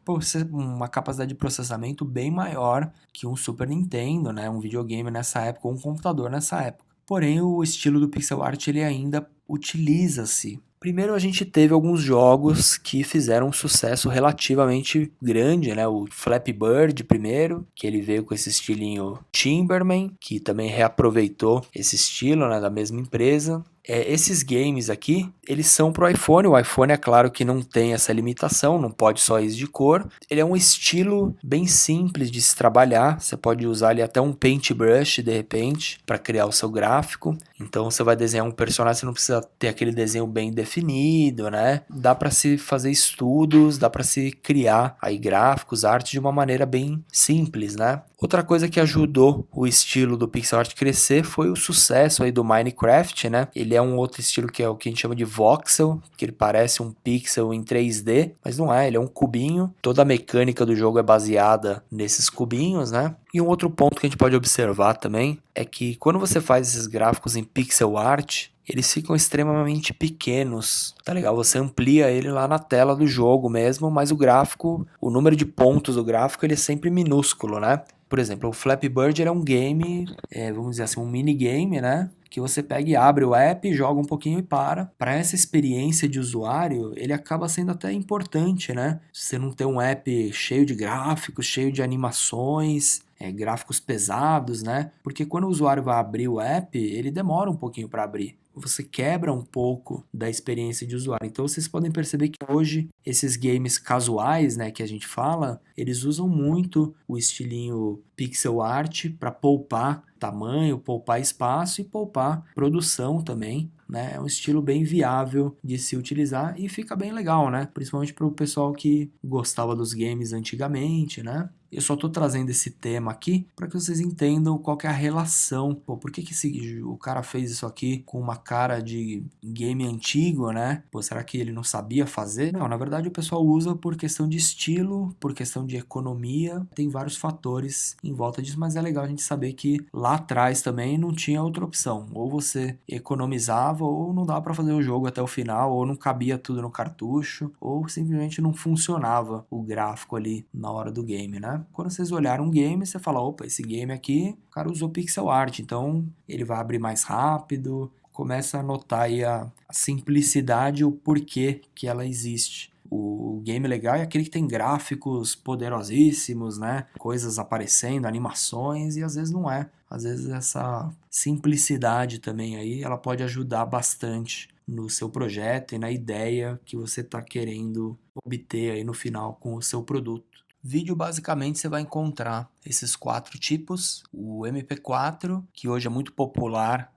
A: uma capacidade de processamento bem maior que um Super Nintendo, né? Um videogame nessa época, ou um computador nessa época. Porém, o estilo do pixel art ele ainda utiliza-se. Primeiro a gente teve alguns jogos que fizeram um sucesso relativamente grande, né? O Flappy Bird primeiro, que ele veio com esse estilinho Timberman, que também reaproveitou esse estilo, né, da mesma empresa. Esses games aqui, eles são pro iPhone. O iPhone é claro que não tem essa limitação, não pode só isso de cor. Ele é um estilo bem simples de se trabalhar. Você pode usar ali até um paintbrush de repente para criar o seu gráfico. Então você vai desenhar um personagem, você não precisa ter aquele desenho bem definido, né? Dá para se fazer estudos, dá para se criar aí gráficos, arte de uma maneira bem simples, né? Outra coisa que ajudou o estilo do pixel art crescer foi o sucesso aí do Minecraft, né? Ele é um outro estilo que é o que a gente chama de voxel, que ele parece um pixel em 3D, mas não é, ele é um cubinho. Toda a mecânica do jogo é baseada nesses cubinhos, né? E um outro ponto que a gente pode observar também é que quando você faz esses gráficos em pixel art, eles ficam extremamente pequenos, tá legal? Você amplia ele lá na tela do jogo mesmo, mas o gráfico, o número de pontos do gráfico, ele é sempre minúsculo, né? Por exemplo, o Flappy Bird ele é um game, vamos dizer assim, um minigame, né? Que você pega e abre o app, joga um pouquinho e para. Para essa experiência de usuário, ele acaba sendo até importante, né? Você não ter um app cheio de gráficos, cheio de animações, gráficos pesados, né? Porque quando o usuário vai abrir o app, ele demora um pouquinho para abrir. Você quebra um pouco da experiência de usuário. Então vocês podem perceber que hoje esses games casuais, né, que a gente fala, eles usam muito o estilinho pixel art para poupar tamanho, poupar espaço e poupar produção também, né? É um estilo bem viável de se utilizar e fica bem legal, né? Principalmente para o pessoal que gostava dos games antigamente, né? Eu só tô trazendo esse tema aqui para que vocês entendam qual que é a relação. Pô, por que o cara fez isso aqui com uma cara de game antigo, né? Pô, será que ele não sabia fazer? Não, na verdade o pessoal usa por questão de estilo, por questão de economia. Tem vários fatores em volta disso, mas é legal a gente saber que lá atrás também não tinha outra opção. Ou você economizava ou não dava para fazer o jogo até o final, ou não cabia tudo no cartucho, ou simplesmente não funcionava o gráfico ali na hora do game, né? Quando vocês olharem um game, você fala, opa, esse game aqui, o cara usou pixel art, então ele vai abrir mais rápido, começa a notar aí a simplicidade e o porquê que ela existe. O game legal é aquele que tem gráficos poderosíssimos, né? Coisas aparecendo, animações, e às vezes não é. Às vezes essa simplicidade também aí, ela pode ajudar bastante no seu projeto e na ideia que você está querendo obter aí no final com o seu produto. Vídeo, basicamente, você vai encontrar esses 4 tipos. O MP4, que hoje é muito popular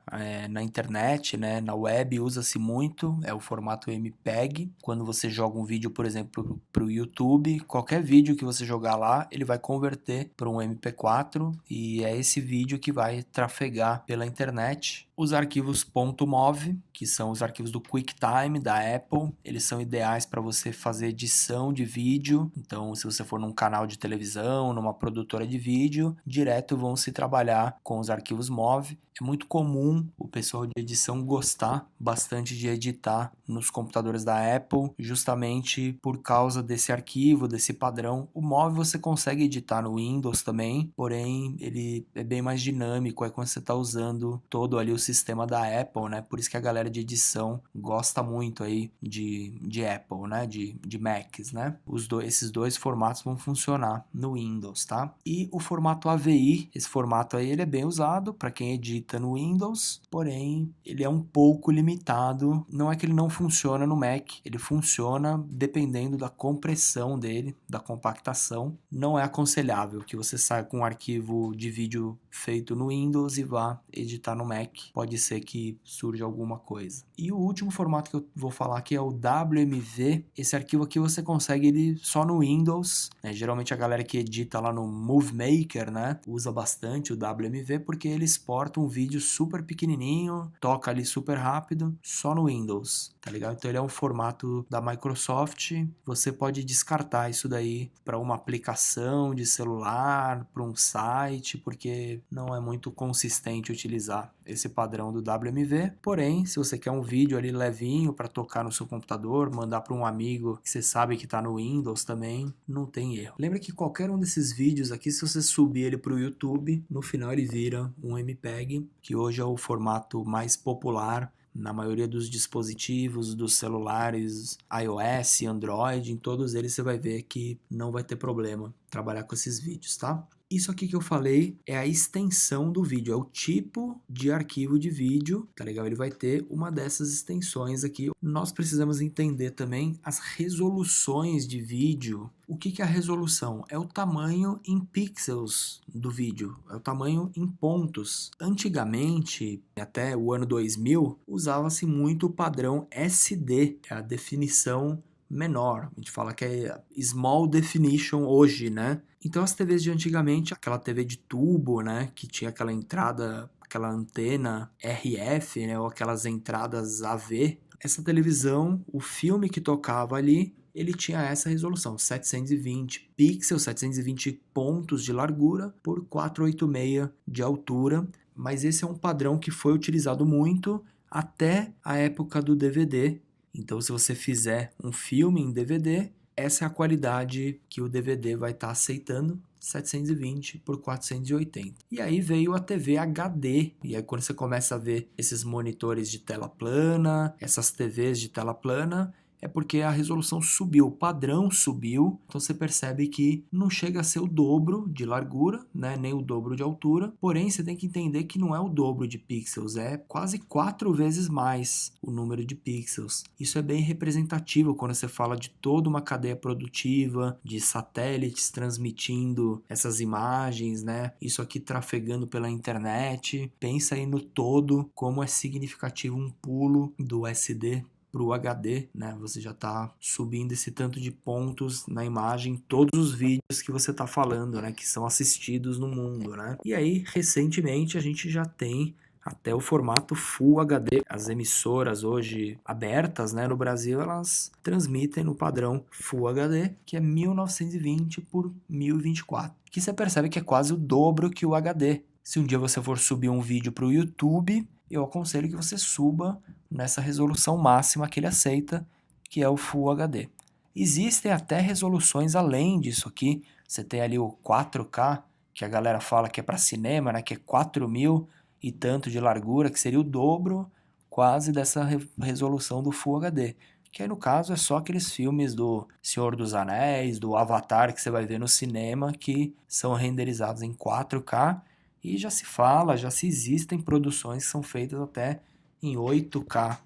A: na internet, né? Na web usa-se muito, é o formato MPEG. Quando você joga um vídeo, por exemplo, para o YouTube, qualquer vídeo que você jogar lá, ele vai converter para um MP4 e é esse vídeo que vai trafegar pela internet. Os arquivos .mov, que são os arquivos do QuickTime da Apple, eles são ideais para você fazer edição de vídeo. Então, se você for num canal de televisão, numa produtora de vídeo, direto vão se trabalhar com os arquivos MOV. É muito comum o pessoal de edição gostar bastante de editar nos computadores da Apple, justamente por causa desse arquivo, desse padrão. O MOV você consegue editar no Windows também, porém ele é bem mais dinâmico, é quando você está usando todo ali o sistema da Apple, né? Por isso que a galera de edição gosta muito aí de Apple, né? De Macs, né? Esses dois formatos vão funcionar no Windows, tá? E o formato AVI, esse formato aí ele é bem usado para quem edita no Windows, porém ele é um pouco limitado. Não é que ele não funciona no Mac, ele funciona dependendo da compressão dele, da compactação. Não é aconselhável que você saia com um arquivo de vídeo feito no Windows e vá editar no Mac. Pode ser que surja alguma coisa. E o último formato que eu vou falar aqui é o WMV. Esse arquivo aqui você consegue ele só no Windows, né? Geralmente a galera que edita lá no Movie Maker, né, usa bastante o WMV porque ele exporta um vídeo super pequenininho, toca ali super rápido, só no Windows, tá ligado? Então ele é um formato da Microsoft. Você pode descartar isso daí para uma aplicação de celular, para um site, porque não é muito consistente utilizar esse padrão do WMV. Porém, se você quer um vídeo ali levinho para tocar no seu computador, mandar para um amigo que você sabe que está no Windows também, não tem erro. Lembra que qualquer um desses vídeos aqui, se você subir ele para o YouTube, no final ele vira um MPEG, que hoje é o formato mais popular na maioria dos dispositivos, dos celulares, iOS, Android, em todos eles você vai ver que não vai ter problema trabalhar com esses vídeos, tá? Isso aqui que eu falei é a extensão do vídeo, é o tipo de arquivo de vídeo, tá legal? Ele vai ter uma dessas extensões aqui. Nós precisamos entender também as resoluções de vídeo. O que é a resolução? É o tamanho em pixels do vídeo, é o tamanho em pontos. Antigamente, até o ano 2000, usava-se muito o padrão SD, é a definição menor. A gente fala que é Small Definition hoje, né? Então as TVs de antigamente, aquela TV de tubo, né, que tinha aquela entrada, aquela antena RF, né, ou aquelas entradas AV, essa televisão, o filme que tocava ali, ele tinha essa resolução, 720 pixels, 720 pontos de largura por 486 de altura, mas esse é um padrão que foi utilizado muito até a época do DVD. Então, se você fizer um filme em DVD, essa é a qualidade que o DVD vai estar aceitando, 720 por 480. E aí veio a TV HD, e aí quando você começa a ver esses monitores de tela plana, essas TVs de tela plana, é porque a resolução subiu, o padrão subiu, então você percebe que não chega a ser o dobro de largura, né, nem o dobro de altura, porém você tem que entender que não é o dobro de pixels, é quase 4 vezes mais o número de pixels. Isso é bem representativo quando você fala de toda uma cadeia produtiva, de satélites transmitindo essas imagens, né, isso aqui trafegando pela internet. Pensa aí no todo, como é significativo um pulo do SD para o HD, né? Você já está subindo esse tanto de pontos na imagem, todos os vídeos que você está falando, né? Que são assistidos no mundo, né? E aí, recentemente, a gente já tem até o formato Full HD. As emissoras hoje abertas, né, no Brasil, elas transmitem no padrão Full HD, que é 1920 por 1024. Que você percebe que é quase o dobro que o HD. Se um dia você for subir um vídeo para o YouTube, eu aconselho que você suba nessa resolução máxima que ele aceita, que é o Full HD. Existem até resoluções além disso aqui. Você tem ali o 4K, que a galera fala que é para cinema, né, que é 4.000 e tanto de largura, que seria o dobro, quase dessa resolução do Full HD. Que aí no caso é só aqueles filmes do Senhor dos Anéis, do Avatar que você vai ver no cinema, que são renderizados em 4K, e já se fala, já se existem produções que são feitas até em 8K,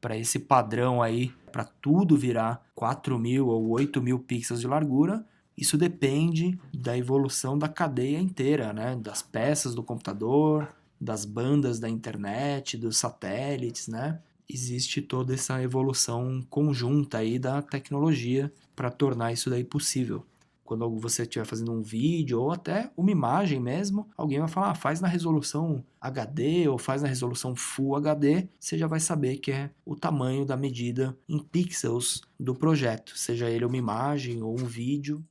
A: para esse padrão aí, para tudo virar 4.000 ou 8.000 pixels de largura. Isso depende da evolução da cadeia inteira, né? Das peças do computador, das bandas da internet, dos satélites, né? Existe toda essa evolução conjunta aí da tecnologia para tornar isso daí possível. Quando você estiver fazendo um vídeo ou até uma imagem mesmo, alguém vai falar, faz na resolução HD ou faz na resolução Full HD, você já vai saber que é o tamanho da medida em pixels do projeto, seja ele uma imagem ou um vídeo.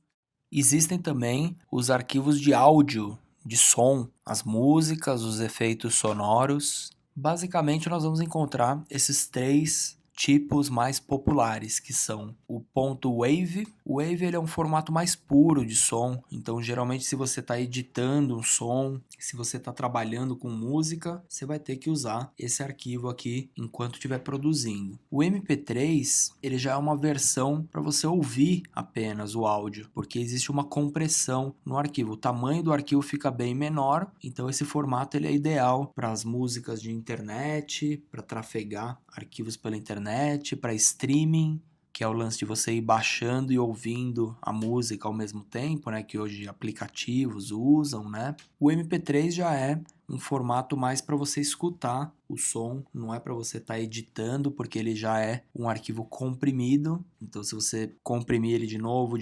A: Existem também os arquivos de áudio, de som, as músicas, os efeitos sonoros. Basicamente, nós vamos encontrar esses 3 tipos mais populares, que são o ponto WAV. O WAV ele é um formato mais puro de som, então geralmente se você está editando um som, se você está trabalhando com música, você vai ter que usar esse arquivo aqui enquanto estiver produzindo. O MP3 ele já é uma versão para você ouvir apenas o áudio, porque existe uma compressão no arquivo. O tamanho do arquivo fica bem menor, então esse formato ele é ideal para as músicas de internet, para trafegar arquivos pela internet, para streaming, que é o lance de você ir baixando e ouvindo a música ao mesmo tempo, né, que hoje aplicativos usam, né? O MP3 já é um formato mais para você escutar o som, não é para você estar editando, porque ele já é um arquivo comprimido. Então, se você comprimir ele de novo,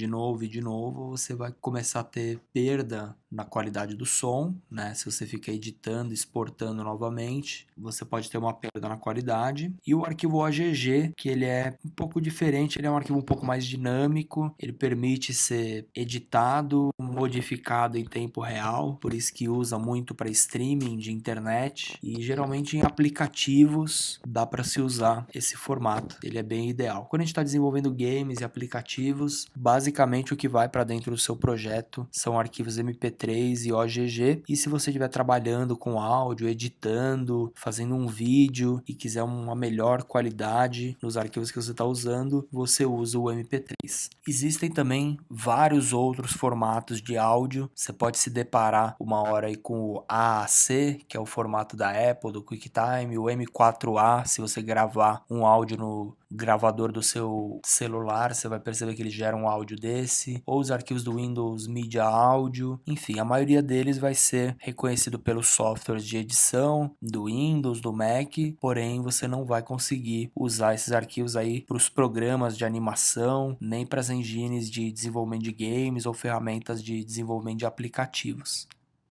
A: você vai começar a ter perda na qualidade do som, né? Se você fica editando, exportando novamente, você pode ter uma perda na qualidade. E o arquivo OGG, que ele é um pouco diferente, ele é um arquivo um pouco mais dinâmico, ele permite ser editado, modificado em tempo real, por isso que usa muito para streaming de internet, e geralmente em aplicativos dá para se usar esse formato, ele é bem ideal. Quando a gente está desenvolvendo games e aplicativos, basicamente o que vai para dentro do seu projeto são arquivos MP3 e OGG, e se você estiver trabalhando com áudio, editando, fazendo um vídeo e quiser uma melhor qualidade nos arquivos que você está usando, você usa o MP3. Existem também vários outros formatos de áudio, você pode se deparar uma hora aí com o AAC, que é o formato da Apple, do QuickTime, o M4A, se você gravar um áudio no gravador do seu celular, você vai perceber que ele gera um áudio desse, ou os arquivos do Windows Media Audio, enfim, a maioria deles vai ser reconhecido pelos softwares de edição do Windows, do Mac, porém você não vai conseguir usar esses arquivos aí para os programas de animação, nem para as engines de desenvolvimento de games ou ferramentas de desenvolvimento de aplicativos.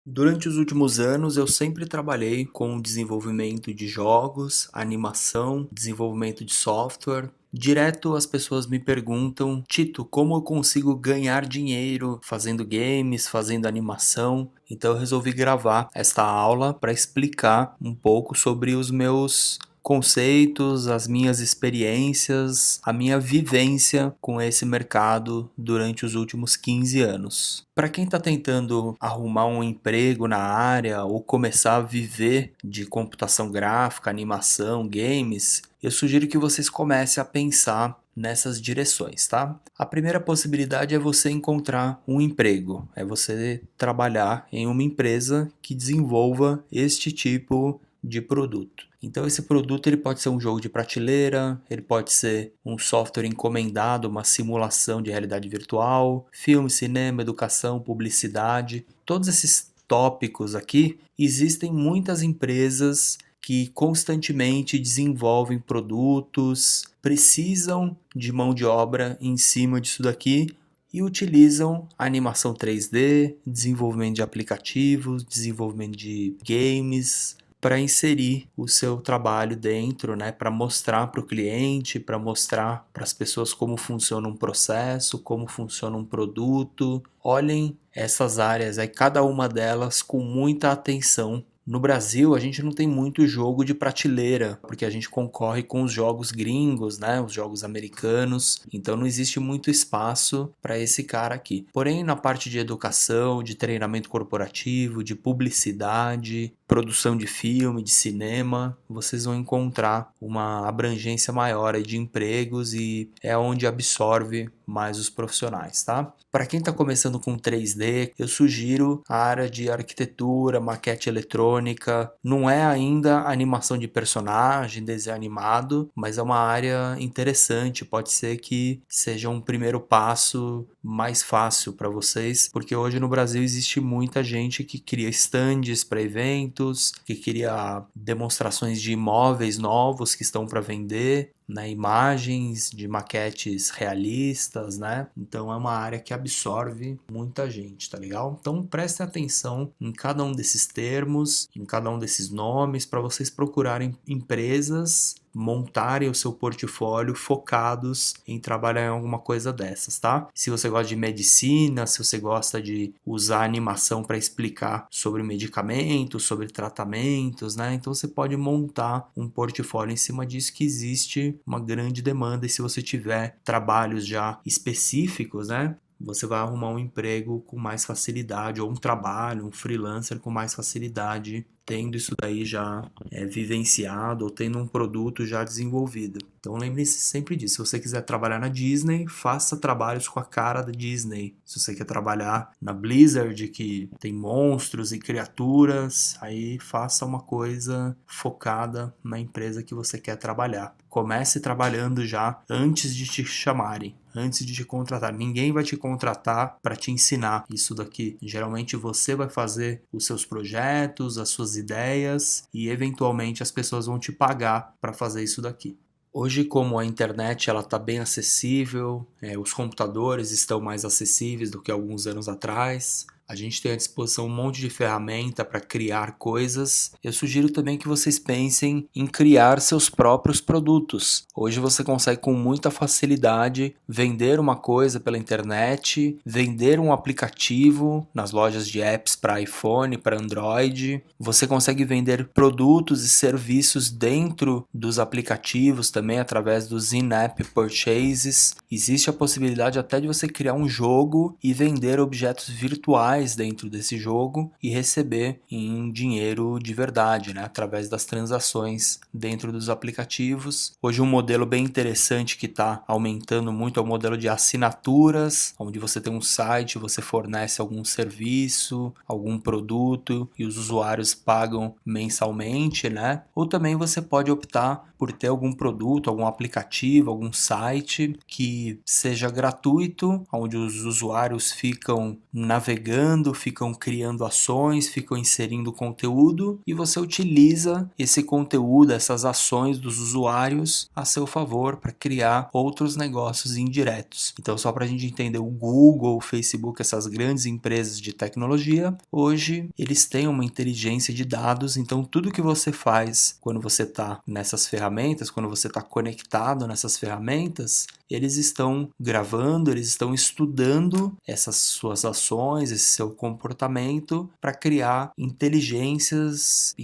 A: Durante os últimos anos, eu sempre trabalhei com desenvolvimento de jogos, animação, desenvolvimento de software. Direto as pessoas me perguntam, Tito, como eu consigo ganhar dinheiro fazendo games, fazendo animação? Então eu resolvi gravar esta aula para explicar um pouco sobre os meus conceitos, as minhas experiências, a minha vivência com esse mercado durante os últimos 15 anos. Para quem está tentando arrumar um emprego na área ou começar a viver de computação gráfica, animação, games, eu sugiro que vocês comecem a pensar nessas direções, tá? A primeira possibilidade é você encontrar um emprego, é você trabalhar em uma empresa que desenvolva este tipo de produto. Então esse produto ele pode ser um jogo de prateleira, ele pode ser um software encomendado, uma simulação de realidade virtual, filme, cinema, educação, publicidade. Todos esses tópicos aqui, existem muitas empresas que constantemente desenvolvem produtos, precisam de mão de obra em cima disso daqui e utilizam animação 3D, desenvolvimento de aplicativos, desenvolvimento de games, para inserir o seu trabalho dentro, né? Para mostrar para o cliente, para mostrar para as pessoas como funciona um processo, como funciona um produto. Olhem essas áreas, aí cada uma delas com muita atenção, No Brasil, a gente não tem muito jogo de prateleira, porque a gente concorre com os jogos gringos, né? Os jogos americanos. Então não existe muito espaço para esse cara aqui. Porém, na parte de educação, de treinamento corporativo, de publicidade, produção de filme, de cinema, vocês vão encontrar uma abrangência maior aí de empregos e é onde absorve mais os profissionais, tá? Para quem está começando com 3D, eu sugiro a área de arquitetura, maquete eletrônica. Não é ainda animação de personagem, desenho animado, mas é uma área interessante. Pode ser que seja um primeiro passo mais fácil para vocês, porque hoje no Brasil existe muita gente que cria stands para eventos, que cria demonstrações de imóveis novos que estão para vender, né, imagens de maquetes realistas, né? Então é uma área que absorve muita gente, tá legal? Então prestem atenção em cada um desses termos, em cada um desses nomes, para vocês procurarem empresas, montarem o seu portfólio focados em trabalhar em alguma coisa dessas, tá? Se você gosta de medicina, se você gosta de usar animação para explicar sobre medicamentos, sobre tratamentos, né? Então você pode montar um portfólio em cima disso, que existe uma grande demanda, e se você tiver trabalhos já específicos, né? Você vai arrumar um emprego com mais facilidade, ou um trabalho, um freelancer com mais facilidade, tendo isso daí já vivenciado, ou tendo um produto já desenvolvido. Então lembre-se sempre disso. Se você quiser trabalhar na Disney, faça trabalhos com a cara da Disney. Se você quer trabalhar na Blizzard, que tem monstros e criaturas, aí faça uma coisa focada na empresa que você quer trabalhar. Comece trabalhando já antes de te chamarem, antes de te contratar. Ninguém vai te contratar para te ensinar isso daqui. Geralmente você vai fazer os seus projetos, as suas ideias, e eventualmente as pessoas vão te pagar para fazer isso daqui. Hoje, como a internet está bem acessível, os computadores estão mais acessíveis do que alguns anos atrás, a gente tem à disposição um monte de ferramenta para criar coisas. Eu sugiro também que vocês pensem em criar seus próprios produtos. Hoje você consegue com muita facilidade vender uma coisa pela internet, vender um aplicativo nas lojas de apps para iPhone, para Android. Você consegue vender produtos e serviços dentro dos aplicativos também através dos in-app purchases. Existe a possibilidade até de você criar um jogo e vender objetos virtuais dentro desse jogo e receber em dinheiro de verdade, né? Através das transações dentro dos aplicativos. Hoje um modelo bem interessante que está aumentando muito é o modelo de assinaturas, onde você tem um site, você fornece algum serviço, algum produto e os usuários pagam mensalmente, né? Ou também você pode optar por ter algum produto, algum aplicativo, algum site que seja gratuito, onde os usuários ficam navegando, ficam criando ações, ficam inserindo conteúdo, e você utiliza esse conteúdo, essas ações dos usuários a seu favor para criar outros negócios indiretos. Então, só para a gente entender, o Google, o Facebook, essas grandes empresas de tecnologia, hoje eles têm uma inteligência de dados, então tudo que você faz quando você está nessas ferramentas, quando você está conectado nessas ferramentas, eles estão gravando, eles estão estudando essas suas ações, esse seu comportamento, para criar inteligências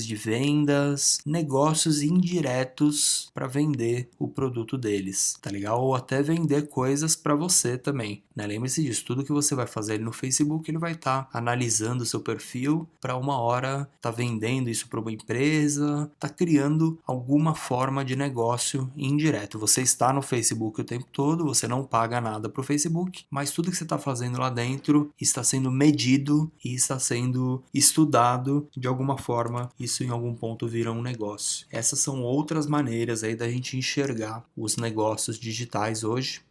A: de vendas, negócios indiretos para vender o produto deles, tá legal? Ou até vender coisas para você também, né? Lembre-se disso, tudo que você vai fazer no Facebook, ele vai estar analisando o seu perfil para uma hora tá vendendo isso para uma empresa, tá criando alguma forma de negócio indireto. Você está no Facebook o tempo todo, você não paga nada para o Facebook, mas tudo que você está fazendo lá dentro está sendo medido e está sendo estudado de alguma forma. Isso em algum ponto vira um negócio. Essas são outras maneiras aí da gente enxergar os negócios digitais hoje.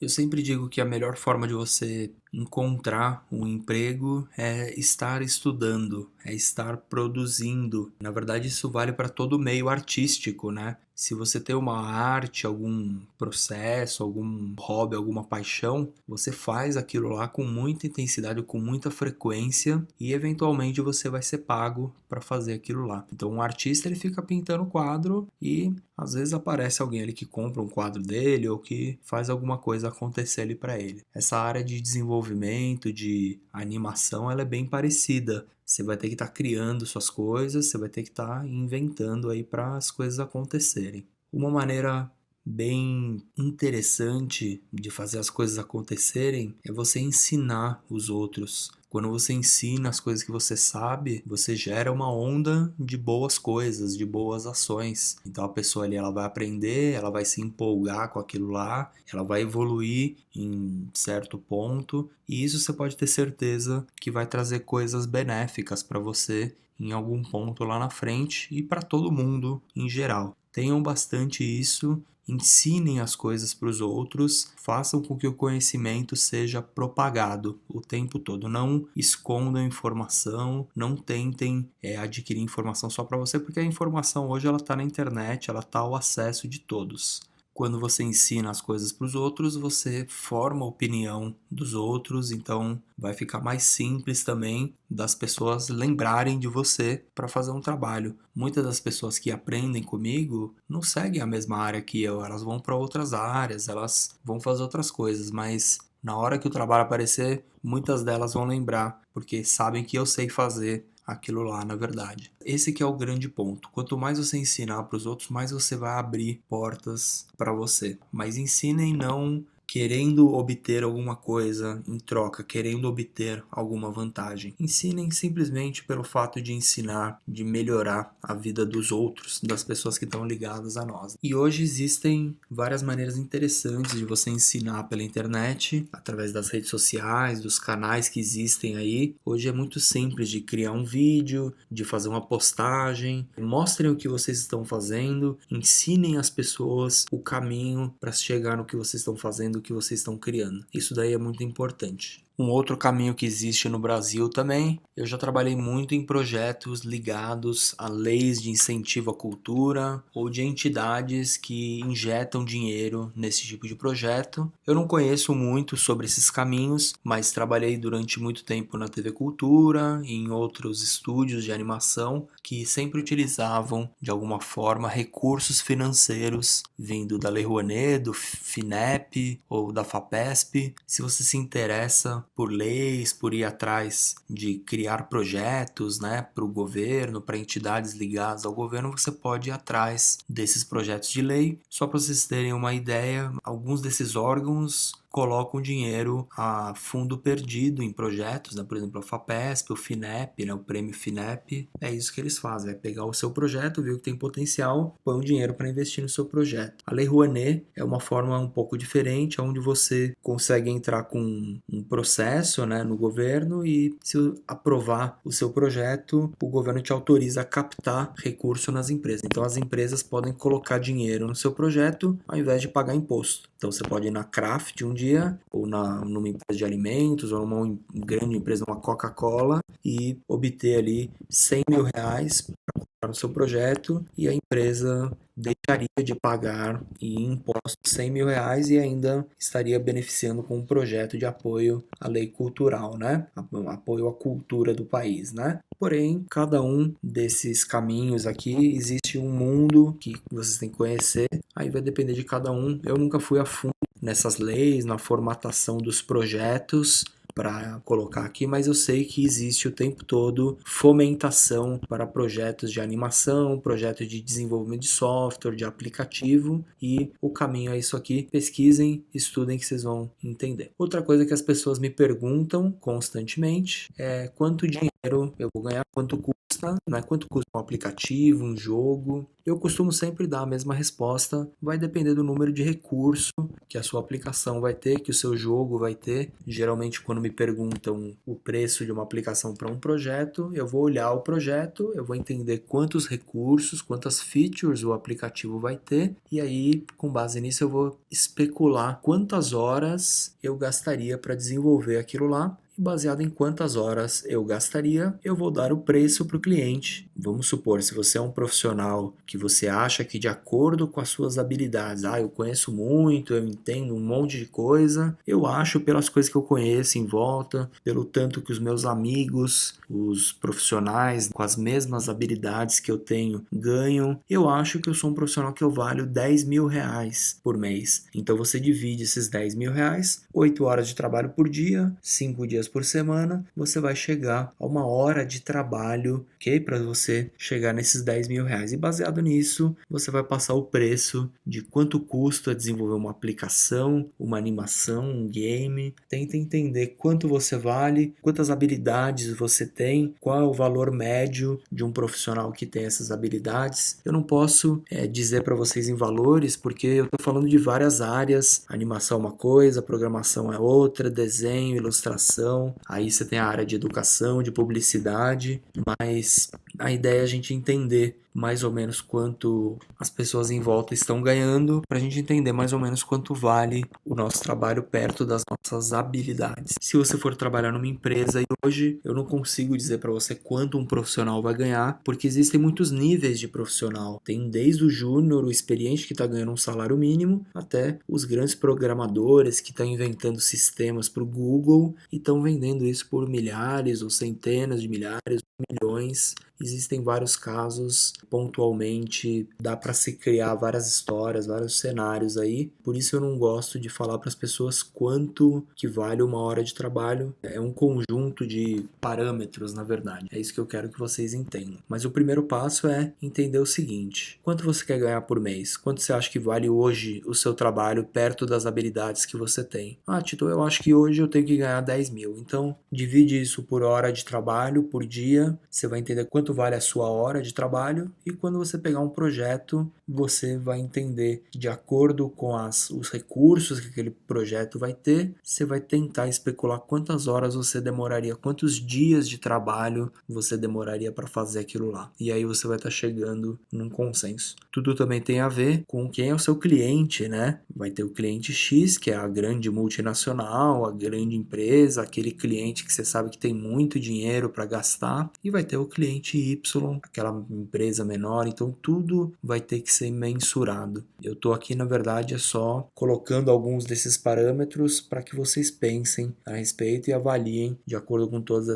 A: Eu sempre digo que a melhor forma de você encontrar um emprego é estar estudando, é estar produzindo. Na verdade, isso vale para todo o meio artístico, né? Se você tem uma arte, algum processo, algum hobby, alguma paixão, você faz aquilo lá com muita intensidade, com muita frequência, e eventualmente você vai ser pago para fazer aquilo lá. Então, um artista, ele fica pintando quadro e às vezes aparece alguém ali que compra um quadro dele ou que faz alguma coisa acontecer ali para ele. Essa área de desenvolvimento, de animação, ela é bem parecida. você vai ter que estar criando suas coisas, você vai ter que estar inventando aí para as coisas acontecerem. Uma maneira bem interessante de fazer as coisas acontecerem é você ensinar os outros. Quando você ensina as coisas que você sabe, você gera uma onda de boas coisas, de boas ações. Então a pessoa ali ela vai aprender, ela vai se empolgar com aquilo lá, ela vai evoluir em certo ponto, e isso você pode ter certeza que vai trazer coisas benéficas para você em algum ponto lá na frente e para todo mundo em geral. Tenham bastante isso, ensinem as coisas para os outros, façam com que o conhecimento seja propagado o tempo todo. Não escondam informação, não tentem adquirir informação só para você, porque a informação hoje ela está na internet, ela está ao acesso de todos. Quando você ensina as coisas para os outros, você forma a opinião dos outros, então vai ficar mais simples também das pessoas lembrarem de você para fazer um trabalho. Muitas das pessoas que aprendem comigo não seguem a mesma área que eu, elas vão para outras áreas, elas vão fazer outras coisas, mas na hora que o trabalho aparecer, muitas delas vão lembrar, porque sabem que eu sei fazer aquilo lá, na verdade. Esse que é o grande ponto. Quanto mais você ensinar para os outros, mais você vai abrir portas para você. Mas ensinem não querendo obter alguma coisa em troca, querendo obter alguma vantagem. Ensinem simplesmente pelo fato de ensinar, de melhorar a vida dos outros, das pessoas que estão ligadas a nós. E hoje existem várias maneiras interessantes de você ensinar pela internet, através das redes sociais, dos canais que existem aí. Hoje é muito simples de criar um vídeo, de fazer uma postagem. Mostrem o que vocês estão fazendo, ensinem as pessoas o caminho para chegar no que vocês estão fazendo, o que vocês estão criando. Isso daí é muito importante. Um outro caminho que existe no Brasil também, eu já trabalhei muito em projetos ligados a leis de incentivo à cultura ou de entidades que injetam dinheiro nesse tipo de projeto. Eu não conheço muito sobre esses caminhos, mas trabalhei durante muito tempo na TV Cultura e em outros estúdios de animação que sempre utilizavam de alguma forma recursos financeiros vindo da Lei Rouanet, do FINEP ou da FAPESP. Se você se interessa por leis, por ir atrás de criar projetos, né, para o governo, para entidades ligadas ao governo, você pode ir atrás desses projetos de lei. Só para vocês terem uma ideia, alguns desses órgãos colocam dinheiro a fundo perdido em projetos, né? Por exemplo, a FAPESP, o FINEP, né? O prêmio FINEP, é isso que eles fazem, é pegar o seu projeto, ver que tem potencial, põe um dinheiro para investir no seu projeto. A Lei Rouanet é uma forma um pouco diferente, onde você consegue entrar com um processo, né, no governo, e se aprovar o seu projeto, o governo te autoriza a captar recurso nas empresas. Então as empresas podem colocar dinheiro no seu projeto ao invés de pagar imposto. Então você pode ir na Kraft um dia, ou numa empresa de alimentos, ou numa grande empresa, uma Coca-Cola, e obter ali R$ 100.000 para colocar no seu projeto, e a empresa deixaria de pagar em impostos R$ 100.000 e ainda estaria beneficiando com um projeto de apoio à lei cultural, né? Apoio à cultura do país, né? Porém, cada um desses caminhos aqui, existe um mundo que vocês têm que conhecer, aí vai depender de cada um. Eu nunca fui a fundo nessas leis, na formatação dos projetos para colocar aqui, mas eu sei que existe o tempo todo fomentação para projetos de animação, projetos de desenvolvimento de software, de aplicativo, e o caminho é isso aqui. Pesquisem, estudem que vocês vão entender. Outra coisa que as pessoas me perguntam constantemente é quanto dinheiro eu vou ganhar, quanto custa, né? Quanto custa um aplicativo, um jogo. Eu costumo sempre dar a mesma resposta, vai depender do número de recurso que a sua aplicação vai ter, que o seu jogo vai ter. Geralmente, quando me perguntam o preço de uma aplicação para um projeto, eu vou olhar o projeto, eu vou entender quantos recursos, quantas features o aplicativo vai ter, e aí, com base nisso, eu vou especular quantas horas eu gastaria para desenvolver aquilo lá. E baseado em quantas horas eu gastaria, eu vou dar o preço para o cliente. Vamos supor, se você é um profissional que você acha que de acordo com as suas habilidades, eu conheço muito, eu entendo um monte de coisa, eu acho pelas coisas que eu conheço em volta, pelo tanto que os meus amigos, os profissionais com as mesmas habilidades que eu tenho ganham, eu acho que eu sou um profissional que eu valho R$ 10.000 por mês. Então você divide esses R$ 10.000, 8 horas de trabalho por dia, 5 dias dias por semana, você vai chegar a 1 hora de trabalho, ok? Para você chegar nesses 10 mil reais. E baseado nisso, você vai passar o preço de quanto custa desenvolver uma aplicação, uma animação, um game. Tenta entender quanto você vale, quantas habilidades você tem, qual é o valor médio de um profissional que tem essas habilidades. Eu não posso dizer para vocês em valores, porque eu estou falando de várias áreas. Animação é uma coisa, programação é outra, desenho, ilustração. Aí você tem a área de educação, de publicidade, mas a ideia é a gente entender mais ou menos quanto as pessoas em volta estão ganhando, para a gente entender mais ou menos quanto vale o nosso trabalho perto das nossas habilidades. Se você for trabalhar numa empresa, e hoje eu não consigo dizer para você quanto um profissional vai ganhar, porque existem muitos níveis de profissional. Tem desde o júnior, o experiente que está ganhando um salário mínimo, até os grandes programadores que estão inventando sistemas para o Google e estão vendendo isso por milhares ou centenas de milhares, milhões. Existem vários casos, pontualmente dá para se criar várias histórias, vários cenários aí. Por isso eu não gosto de falar para as pessoas quanto que vale 1 hora de trabalho. É um conjunto de parâmetros, na verdade. É isso que eu quero que vocês entendam. Mas o primeiro passo é entender o seguinte: quanto você quer ganhar por mês? Quanto você acha que vale hoje o seu trabalho perto das habilidades que você tem? Ah, Tito, eu acho que hoje eu tenho que ganhar 10 mil. Então, divide isso por hora de trabalho, por dia. Você vai entender quanto vale a sua hora de trabalho, e quando você pegar um projeto, você vai entender de acordo com os recursos que aquele projeto vai ter, você vai tentar especular quantas horas você demoraria, quantos dias de trabalho você demoraria para fazer aquilo lá. E aí você vai estar chegando num consenso. Tudo também tem a ver com quem é o seu cliente, né? Vai ter o cliente X, que é a grande multinacional, a grande empresa, aquele cliente que você sabe que tem muito dinheiro para gastar, e vai ter o cliente Y, aquela empresa menor. Então tudo vai ter que ser mensurado. Eu estou aqui, na verdade, é só colocando alguns desses parâmetros para que vocês pensem a respeito e avaliem de acordo com todas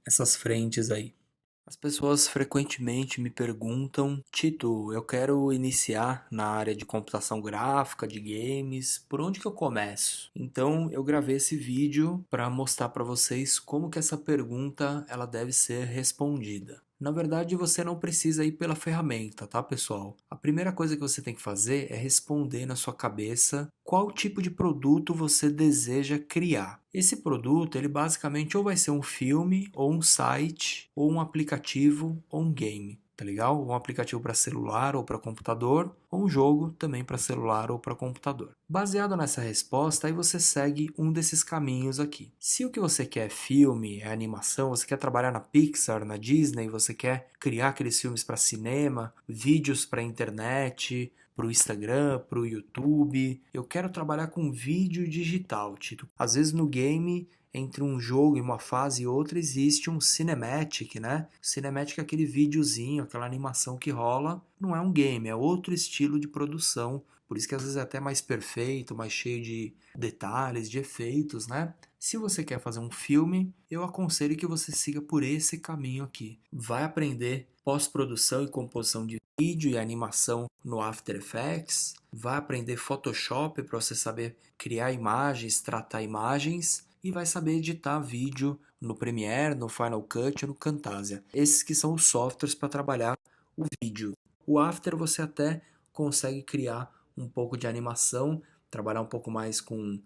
A: essas frentes aí. As pessoas frequentemente me perguntam: Tito, eu quero iniciar na área de computação gráfica, de games, por onde que eu começo? Então eu gravei esse vídeo para mostrar para vocês como que essa pergunta ela deve ser respondida. Na verdade, você não precisa ir pela ferramenta, tá, pessoal? A primeira coisa que você tem que fazer é responder na sua cabeça qual tipo de produto você deseja criar. Esse produto, ele basicamente ou vai ser um filme, ou um site, ou um aplicativo, ou um game. Tá legal? Um aplicativo para celular ou para computador, ou um jogo também para celular ou para computador. Baseado nessa resposta, aí você segue um desses caminhos aqui. Se o que você quer é filme, é animação, você quer trabalhar na Pixar, na Disney, você quer criar aqueles filmes para cinema, vídeos para internet, para o Instagram, para o YouTube. Eu quero trabalhar com vídeo digital, Tito. Às vezes no game, entre um jogo e uma fase e outra, existe um cinematic, né? Cinematic é aquele videozinho, aquela animação que rola. Não é um game, é outro estilo de produção. Por isso que às vezes é até mais perfeito, mais cheio de detalhes, de efeitos, né? Se você quer fazer um filme, eu aconselho que você siga por esse caminho aqui. Vai aprender pós-produção e composição de vídeo e animação no After Effects. Vai aprender Photoshop para você saber criar imagens, tratar imagens. E vai saber editar vídeo no Premiere, no Final Cut ou no Camtasia. Esses que são os softwares para trabalhar o vídeo. O After você até consegue criar um pouco de animação, trabalhar um pouco mais com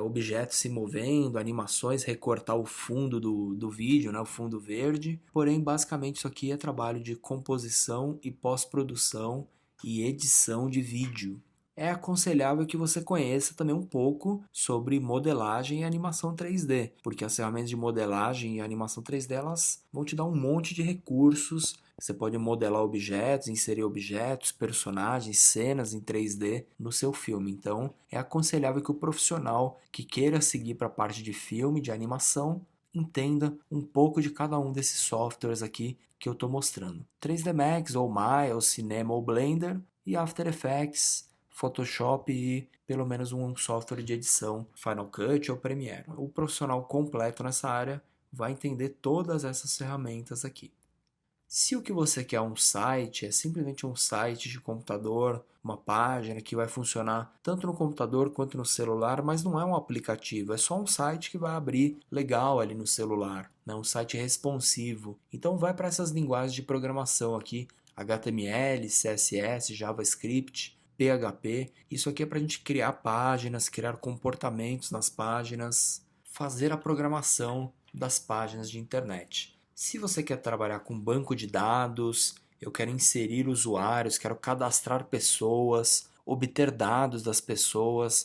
A: objetos se movendo, animações, recortar o fundo do vídeo, né, o fundo verde. Porém, basicamente isso aqui é trabalho de composição e pós-produção e edição de vídeo. É aconselhável que você conheça também um pouco sobre modelagem e animação 3D, porque as ferramentas de modelagem e animação 3D elas vão te dar um monte de recursos. Você pode modelar objetos, inserir objetos, personagens, cenas em 3D no seu filme. Então, é aconselhável que o profissional que queira seguir para a parte de filme, de animação, entenda um pouco de cada um desses softwares aqui que eu estou mostrando. 3D Max, ou Maya, ou Cinema, ou Blender, e After Effects, Photoshop e pelo menos um software de edição, Final Cut ou Premiere. O profissional completo nessa área vai entender todas essas ferramentas aqui. Se o que você quer é um site, é simplesmente um site de computador, uma página que vai funcionar tanto no computador quanto no celular, mas não é um aplicativo, é só um site que vai abrir legal ali no celular, né? Um site responsivo. Então vai para essas linguagens de programação aqui, HTML, CSS, JavaScript, PHP. Isso aqui é para a gente criar páginas, criar comportamentos nas páginas, fazer a programação das páginas de internet. Se você quer trabalhar com banco de dados, eu quero inserir usuários, quero cadastrar pessoas, obter dados das pessoas,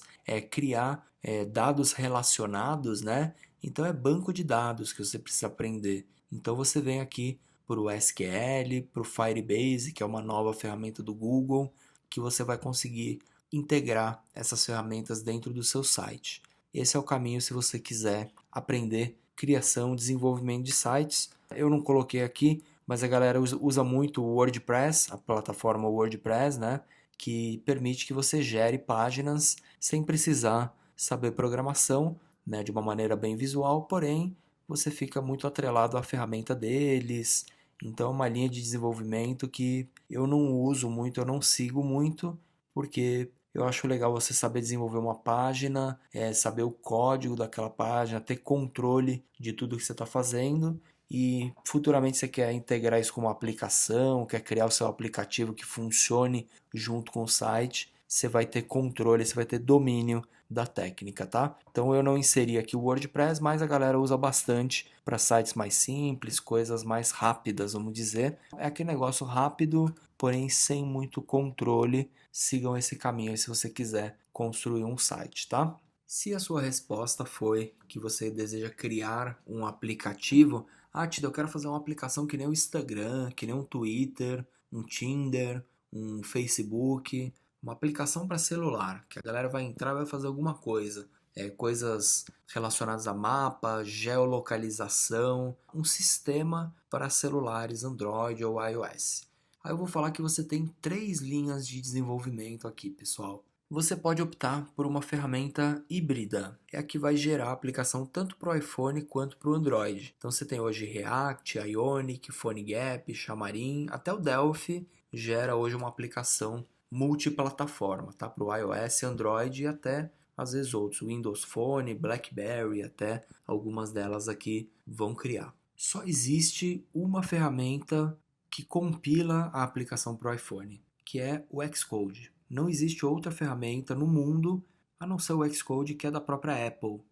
A: criar dados relacionados, né? Então é banco de dados que você precisa aprender. Então você vem aqui para o SQL, para o Firebase, que é uma nova ferramenta do Google, que você vai conseguir integrar essas ferramentas dentro do seu site. Esse é o caminho se você quiser aprender criação e desenvolvimento de sites. Eu não coloquei aqui, mas a galera usa muito o WordPress, a plataforma WordPress, né? Que permite que você gere páginas sem precisar saber programação, né? De uma maneira bem visual, porém você fica muito atrelado à ferramenta deles. Então é uma linha de desenvolvimento que eu não uso muito, eu não sigo muito, porque eu acho legal você saber desenvolver uma página, saber o código daquela página, ter controle de tudo que você está fazendo e futuramente você quer integrar isso com uma aplicação, quer criar o seu aplicativo que funcione junto com o site, você vai ter controle, você vai ter domínio da técnica, tá? Então eu não inseri aqui o WordPress, mas a galera usa bastante para sites mais simples, coisas mais rápidas, vamos dizer. É aquele negócio rápido, porém sem muito controle. Sigam esse caminho aí se você quiser construir um site, tá? Se a sua resposta foi que você deseja criar um aplicativo, Tida, eu quero fazer uma aplicação que nem o Instagram, que nem um Twitter, um Tinder, um Facebook, uma aplicação para celular, que a galera vai entrar e vai fazer alguma coisa. Coisas relacionadas a mapa, geolocalização, um sistema para celulares Android ou iOS. Aí eu vou falar que você tem 3 linhas de desenvolvimento aqui, pessoal. Você pode optar por uma ferramenta híbrida, é a que vai gerar a aplicação tanto para o iPhone quanto para o Android. Então você tem hoje React, Ionic, PhoneGap, Xamarin, até o Delphi gera hoje uma aplicação multiplataforma, tá? Para o iOS, Android e até às vezes outros, Windows Phone, BlackBerry, até algumas delas aqui vão criar. Só existe uma ferramenta que compila a aplicação para o iPhone, que é o Xcode. Não existe outra ferramenta no mundo a não ser o Xcode, que é da própria Apple.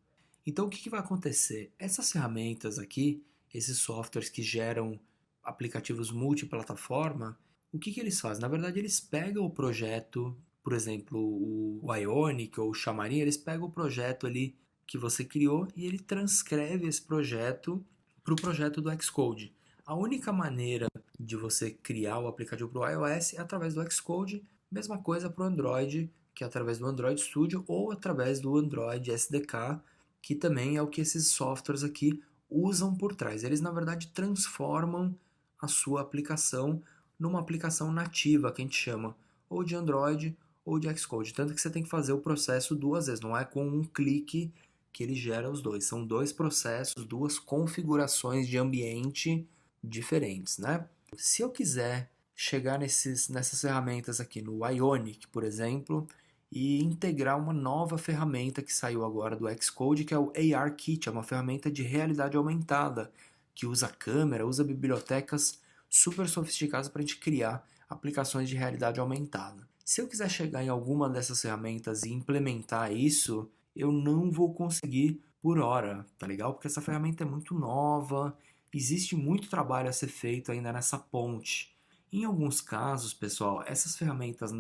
A: Então o que vai acontecer? Essas ferramentas aqui, esses softwares que geram aplicativos multiplataforma, o que eles fazem? Na verdade, eles pegam o projeto, por exemplo, o Ionic ou o Xamarin, eles pegam o projeto ali que você criou e ele transcreve esse projeto para o projeto do Xcode. A única maneira de você criar o aplicativo para o iOS é através do Xcode, mesma coisa para o Android, que é através do Android Studio ou através do Android SDK, que também é o que esses softwares aqui usam por trás. Eles, na verdade, transformam a sua aplicação numa aplicação nativa, que a gente chama ou de Android ou de Xcode. Tanto que você tem que fazer o processo 2 vezes, não é com um clique que ele gera os dois. São 2 processos, 2 configurações de ambiente diferentes, né? Se eu quiser chegar nessas ferramentas aqui no Ionic, por exemplo, e integrar uma nova ferramenta que saiu agora do Xcode, que é o ARKit, é uma ferramenta de realidade aumentada, que usa câmera, usa bibliotecas super sofisticadas para a gente criar aplicações de realidade aumentada. Se eu quiser chegar em alguma dessas ferramentas e implementar isso, eu não vou conseguir por hora, tá legal? Porque essa ferramenta é muito nova, existe muito trabalho a ser feito ainda nessa ponte. Em alguns casos, pessoal, essas ferramentas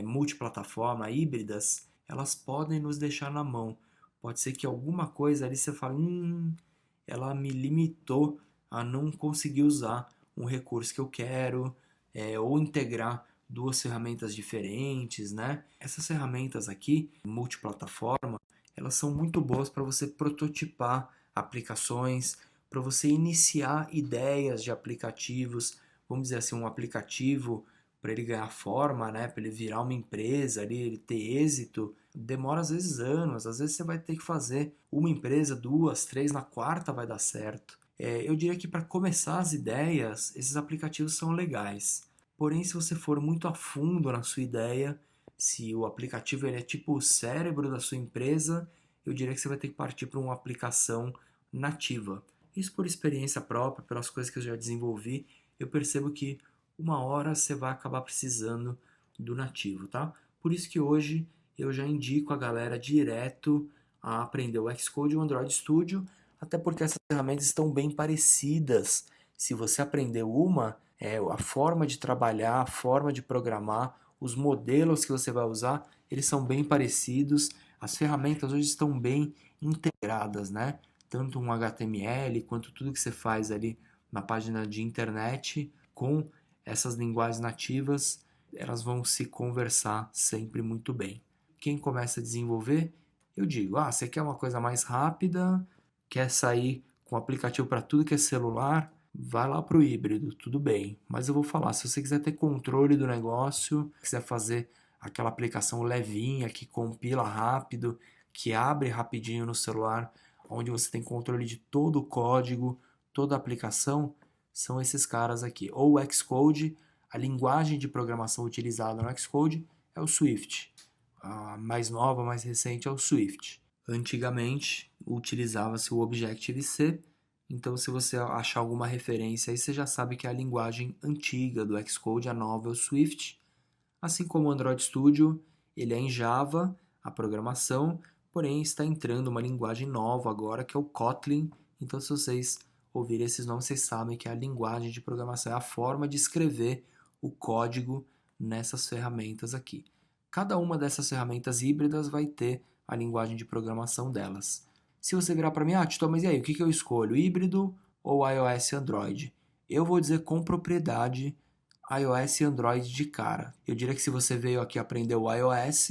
A: multiplataforma, híbridas, elas podem nos deixar na mão. Pode ser que alguma coisa ali você fale, ela me limitou a não conseguir usar um recurso que eu quero, ou integrar 2 ferramentas diferentes, né? Essas ferramentas aqui, multiplataforma, elas são muito boas para você prototipar aplicações, para você iniciar ideias de aplicativos, vamos dizer assim, um aplicativo para ele ganhar forma, né, para ele virar uma empresa ali, ele ter êxito, demora às vezes anos, às vezes você vai ter que fazer uma empresa, 2, 3, na quarta vai dar certo. Eu diria que para começar as ideias, esses aplicativos são legais. Porém, se você for muito a fundo na sua ideia, se o aplicativo ele é tipo o cérebro da sua empresa, eu diria que você vai ter que partir para uma aplicação nativa. Isso por experiência própria, pelas coisas que eu já desenvolvi, eu percebo que uma hora você vai acabar precisando do nativo, tá? Por isso que hoje eu já indico a galera direto a aprender o Xcode e o Android Studio, até porque essas ferramentas estão bem parecidas. Se você aprender uma, a forma de trabalhar, a forma de programar, os modelos que você vai usar, eles são bem parecidos. As ferramentas hoje estão bem integradas, né? Tanto um HTML quanto tudo que você faz ali na página de internet com essas linguagens nativas, elas vão se conversar sempre muito bem. Quem começa a desenvolver, eu digo, você quer uma coisa mais rápida, quer sair com aplicativo para tudo que é celular, vai lá para o híbrido, tudo bem. Mas eu vou falar, se você quiser ter controle do negócio, quiser fazer aquela aplicação levinha que compila rápido, que abre rapidinho no celular, onde você tem controle de todo o código, toda a aplicação, são esses caras aqui. Ou o Xcode, a linguagem de programação utilizada no Xcode é o Swift. A mais nova, mais recente é o Swift. Antigamente utilizava-se o Objective-C, então se você achar alguma referência aí, você já sabe que é a linguagem antiga do Xcode, a nova é o Swift. Assim como o Android Studio, ele é em Java, a programação, porém está entrando uma linguagem nova agora, que é o Kotlin. Então se vocês ouvirem esses nomes, vocês sabem que a linguagem de programação é a forma de escrever o código nessas ferramentas aqui. Cada uma dessas ferramentas híbridas vai ter a linguagem de programação delas. Se você virar para mim, Tito, mas e aí, o que eu escolho? Híbrido ou iOS e Android? Eu vou dizer com propriedade iOS e Android de cara. Eu diria que se você veio aqui aprender o iOS,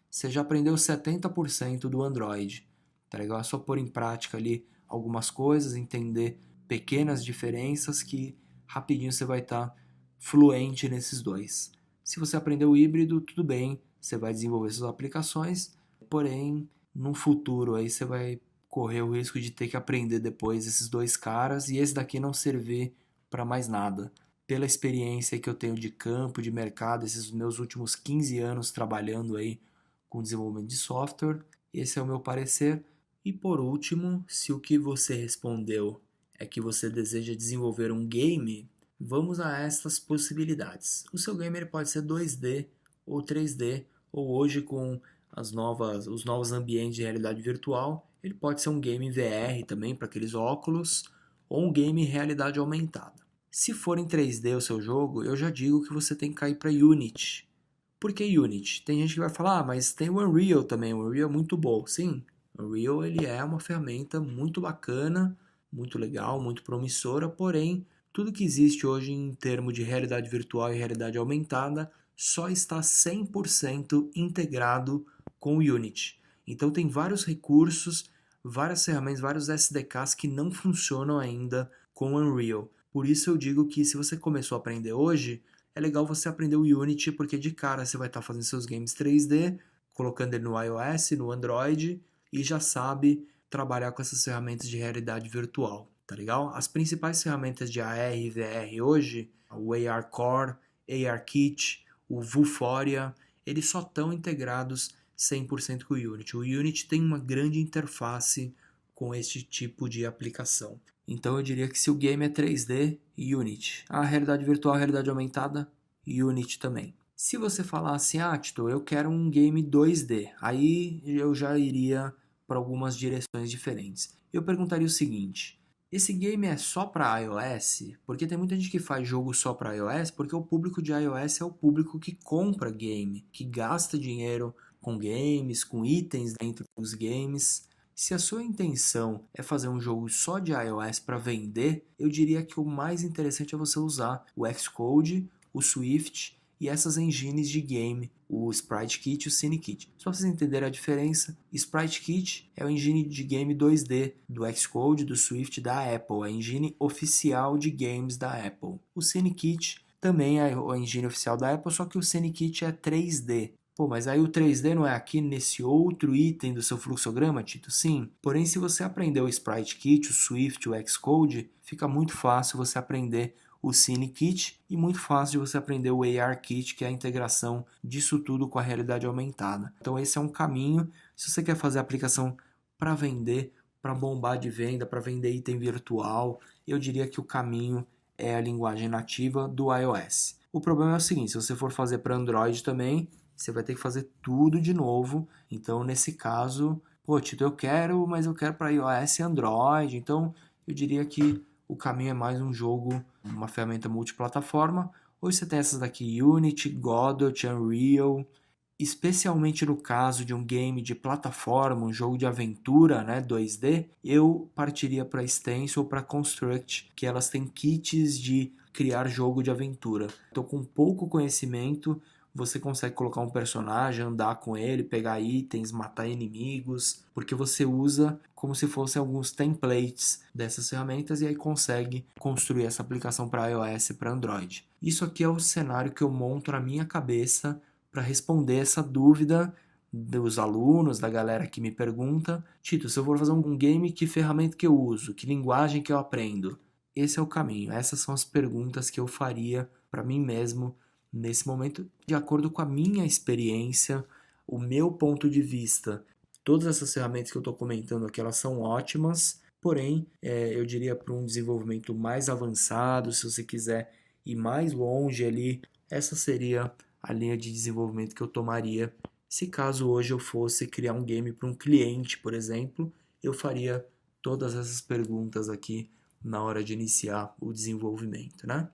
A: você já aprendeu 70% do Android. Tá legal? É só pôr em prática ali algumas coisas, entender pequenas diferenças que rapidinho você vai estar fluente nesses dois. Se você aprendeu o híbrido, tudo bem, você vai desenvolver suas aplicações, porém, no futuro aí você vai correr o risco de ter que aprender depois esses dois caras e esse daqui não servir para mais nada. Pela experiência que eu tenho de campo, de mercado, esses meus últimos 15 anos trabalhando aí com desenvolvimento de software, esse é o meu parecer. E por último, se o que você respondeu é que você deseja desenvolver um game, vamos a estas possibilidades. O seu game ele pode ser 2D ou 3D, ou hoje com os novos ambientes de realidade virtual, ele pode ser um game VR também para aqueles óculos, ou um game em realidade aumentada. Se for em 3D o seu jogo, eu já digo que você tem que cair para Unity. Por que Unity? Tem gente que vai falar, mas tem o Unreal também, o Unreal é muito bom. Sim, o Unreal ele é uma ferramenta muito bacana, muito legal, muito promissora, porém, tudo que existe hoje em termos de realidade virtual e realidade aumentada só está 100% integrado com o Unity. Então tem vários recursos, várias ferramentas, vários SDKs que não funcionam ainda com o Unreal. Por isso eu digo que se você começou a aprender hoje, é legal você aprender o Unity, porque de cara você vai estar fazendo seus games 3D, colocando ele no iOS, no Android, e já sabe trabalhar com essas ferramentas de realidade virtual, tá legal? As principais ferramentas de AR e VR hoje, o AR Core, ARKit, o Vuforia, eles só estão integrados 100% com o Unity. O Unity tem uma grande interface com este tipo de aplicação. Então eu diria que se o game é 3D, Unity. A realidade virtual, a realidade aumentada, Unity também. Se você falar assim, Tito, eu quero um game 2D, aí eu já iria para algumas direções diferentes. Eu perguntaria o seguinte, esse game é só para iOS? Porque tem muita gente que faz jogo só para iOS, porque o público de iOS é o público que compra game, que gasta dinheiro com games, com itens dentro dos games. Se a sua intenção é fazer um jogo só de iOS para vender, eu diria que o mais interessante é você usar o Xcode, o Swift e essas engines de game, o SpriteKit e o SceneKit. Só para vocês entenderem a diferença, SpriteKit é o engine de game 2D do Xcode, do Swift da Apple, a engine oficial de games da Apple. O SceneKit também é a engine oficial da Apple, só que o SceneKit é 3D. Pô, mas aí o 3D não é aqui nesse outro item do seu fluxograma, Tito? Sim. Porém, se você aprender o SpriteKit, o Swift, o Xcode, fica muito fácil você aprender o CineKit e muito fácil de você aprender o ARKit, que é a integração disso tudo com a realidade aumentada. Então esse é um caminho, se você quer fazer aplicação para vender, para bombar de venda, para vender item virtual, eu diria que o caminho é a linguagem nativa do iOS. O problema é o seguinte, se você for fazer para Android também, você vai ter que fazer tudo de novo. Então, nesse caso, pô, Tito, mas eu quero para iOS e Android. Então, eu diria que o caminho é mais um jogo, uma ferramenta multiplataforma. Hoje você tem essas daqui, Unity, Godot, Unreal. Especialmente no caso de um game de plataforma, um jogo de aventura, né, 2D, eu partiria para Stencil ou para Construct, que elas têm kits de criar jogo de aventura. Então, com pouco conhecimento, você consegue colocar um personagem, andar com ele, pegar itens, matar inimigos, porque você usa como se fossem alguns templates dessas ferramentas e aí consegue construir essa aplicação para iOS e para Android. Isso aqui é o cenário que eu monto na minha cabeça para responder essa dúvida dos alunos, da galera que me pergunta: Tito, se eu for fazer um game, que ferramenta que eu uso? Que linguagem que eu aprendo? Esse é o caminho, essas são as perguntas que eu faria para mim mesmo nesse momento, de acordo com a minha experiência, o meu ponto de vista. Todas essas ferramentas que eu estou comentando aqui, elas são ótimas, porém, eu diria para um desenvolvimento mais avançado, se você quiser ir mais longe ali, essa seria a linha de desenvolvimento que eu tomaria. Se caso hoje eu fosse criar um game para um cliente, por exemplo, eu faria todas essas perguntas aqui na hora de iniciar o desenvolvimento, né?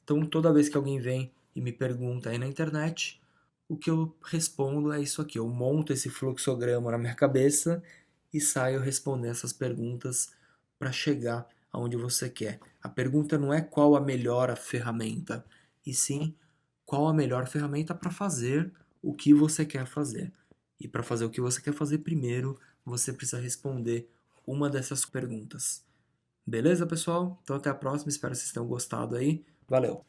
A: Então, toda vez que alguém vem e me pergunta aí na internet, o que eu respondo é isso aqui. Eu monto esse fluxograma na minha cabeça e saio respondendo essas perguntas para chegar aonde você quer. A pergunta não é qual a melhor ferramenta, e sim qual a melhor ferramenta para fazer o que você quer fazer. E para fazer o que você quer fazer, primeiro você precisa responder uma dessas perguntas. Beleza, pessoal? Então até a próxima, espero que vocês tenham gostado aí. Valeu!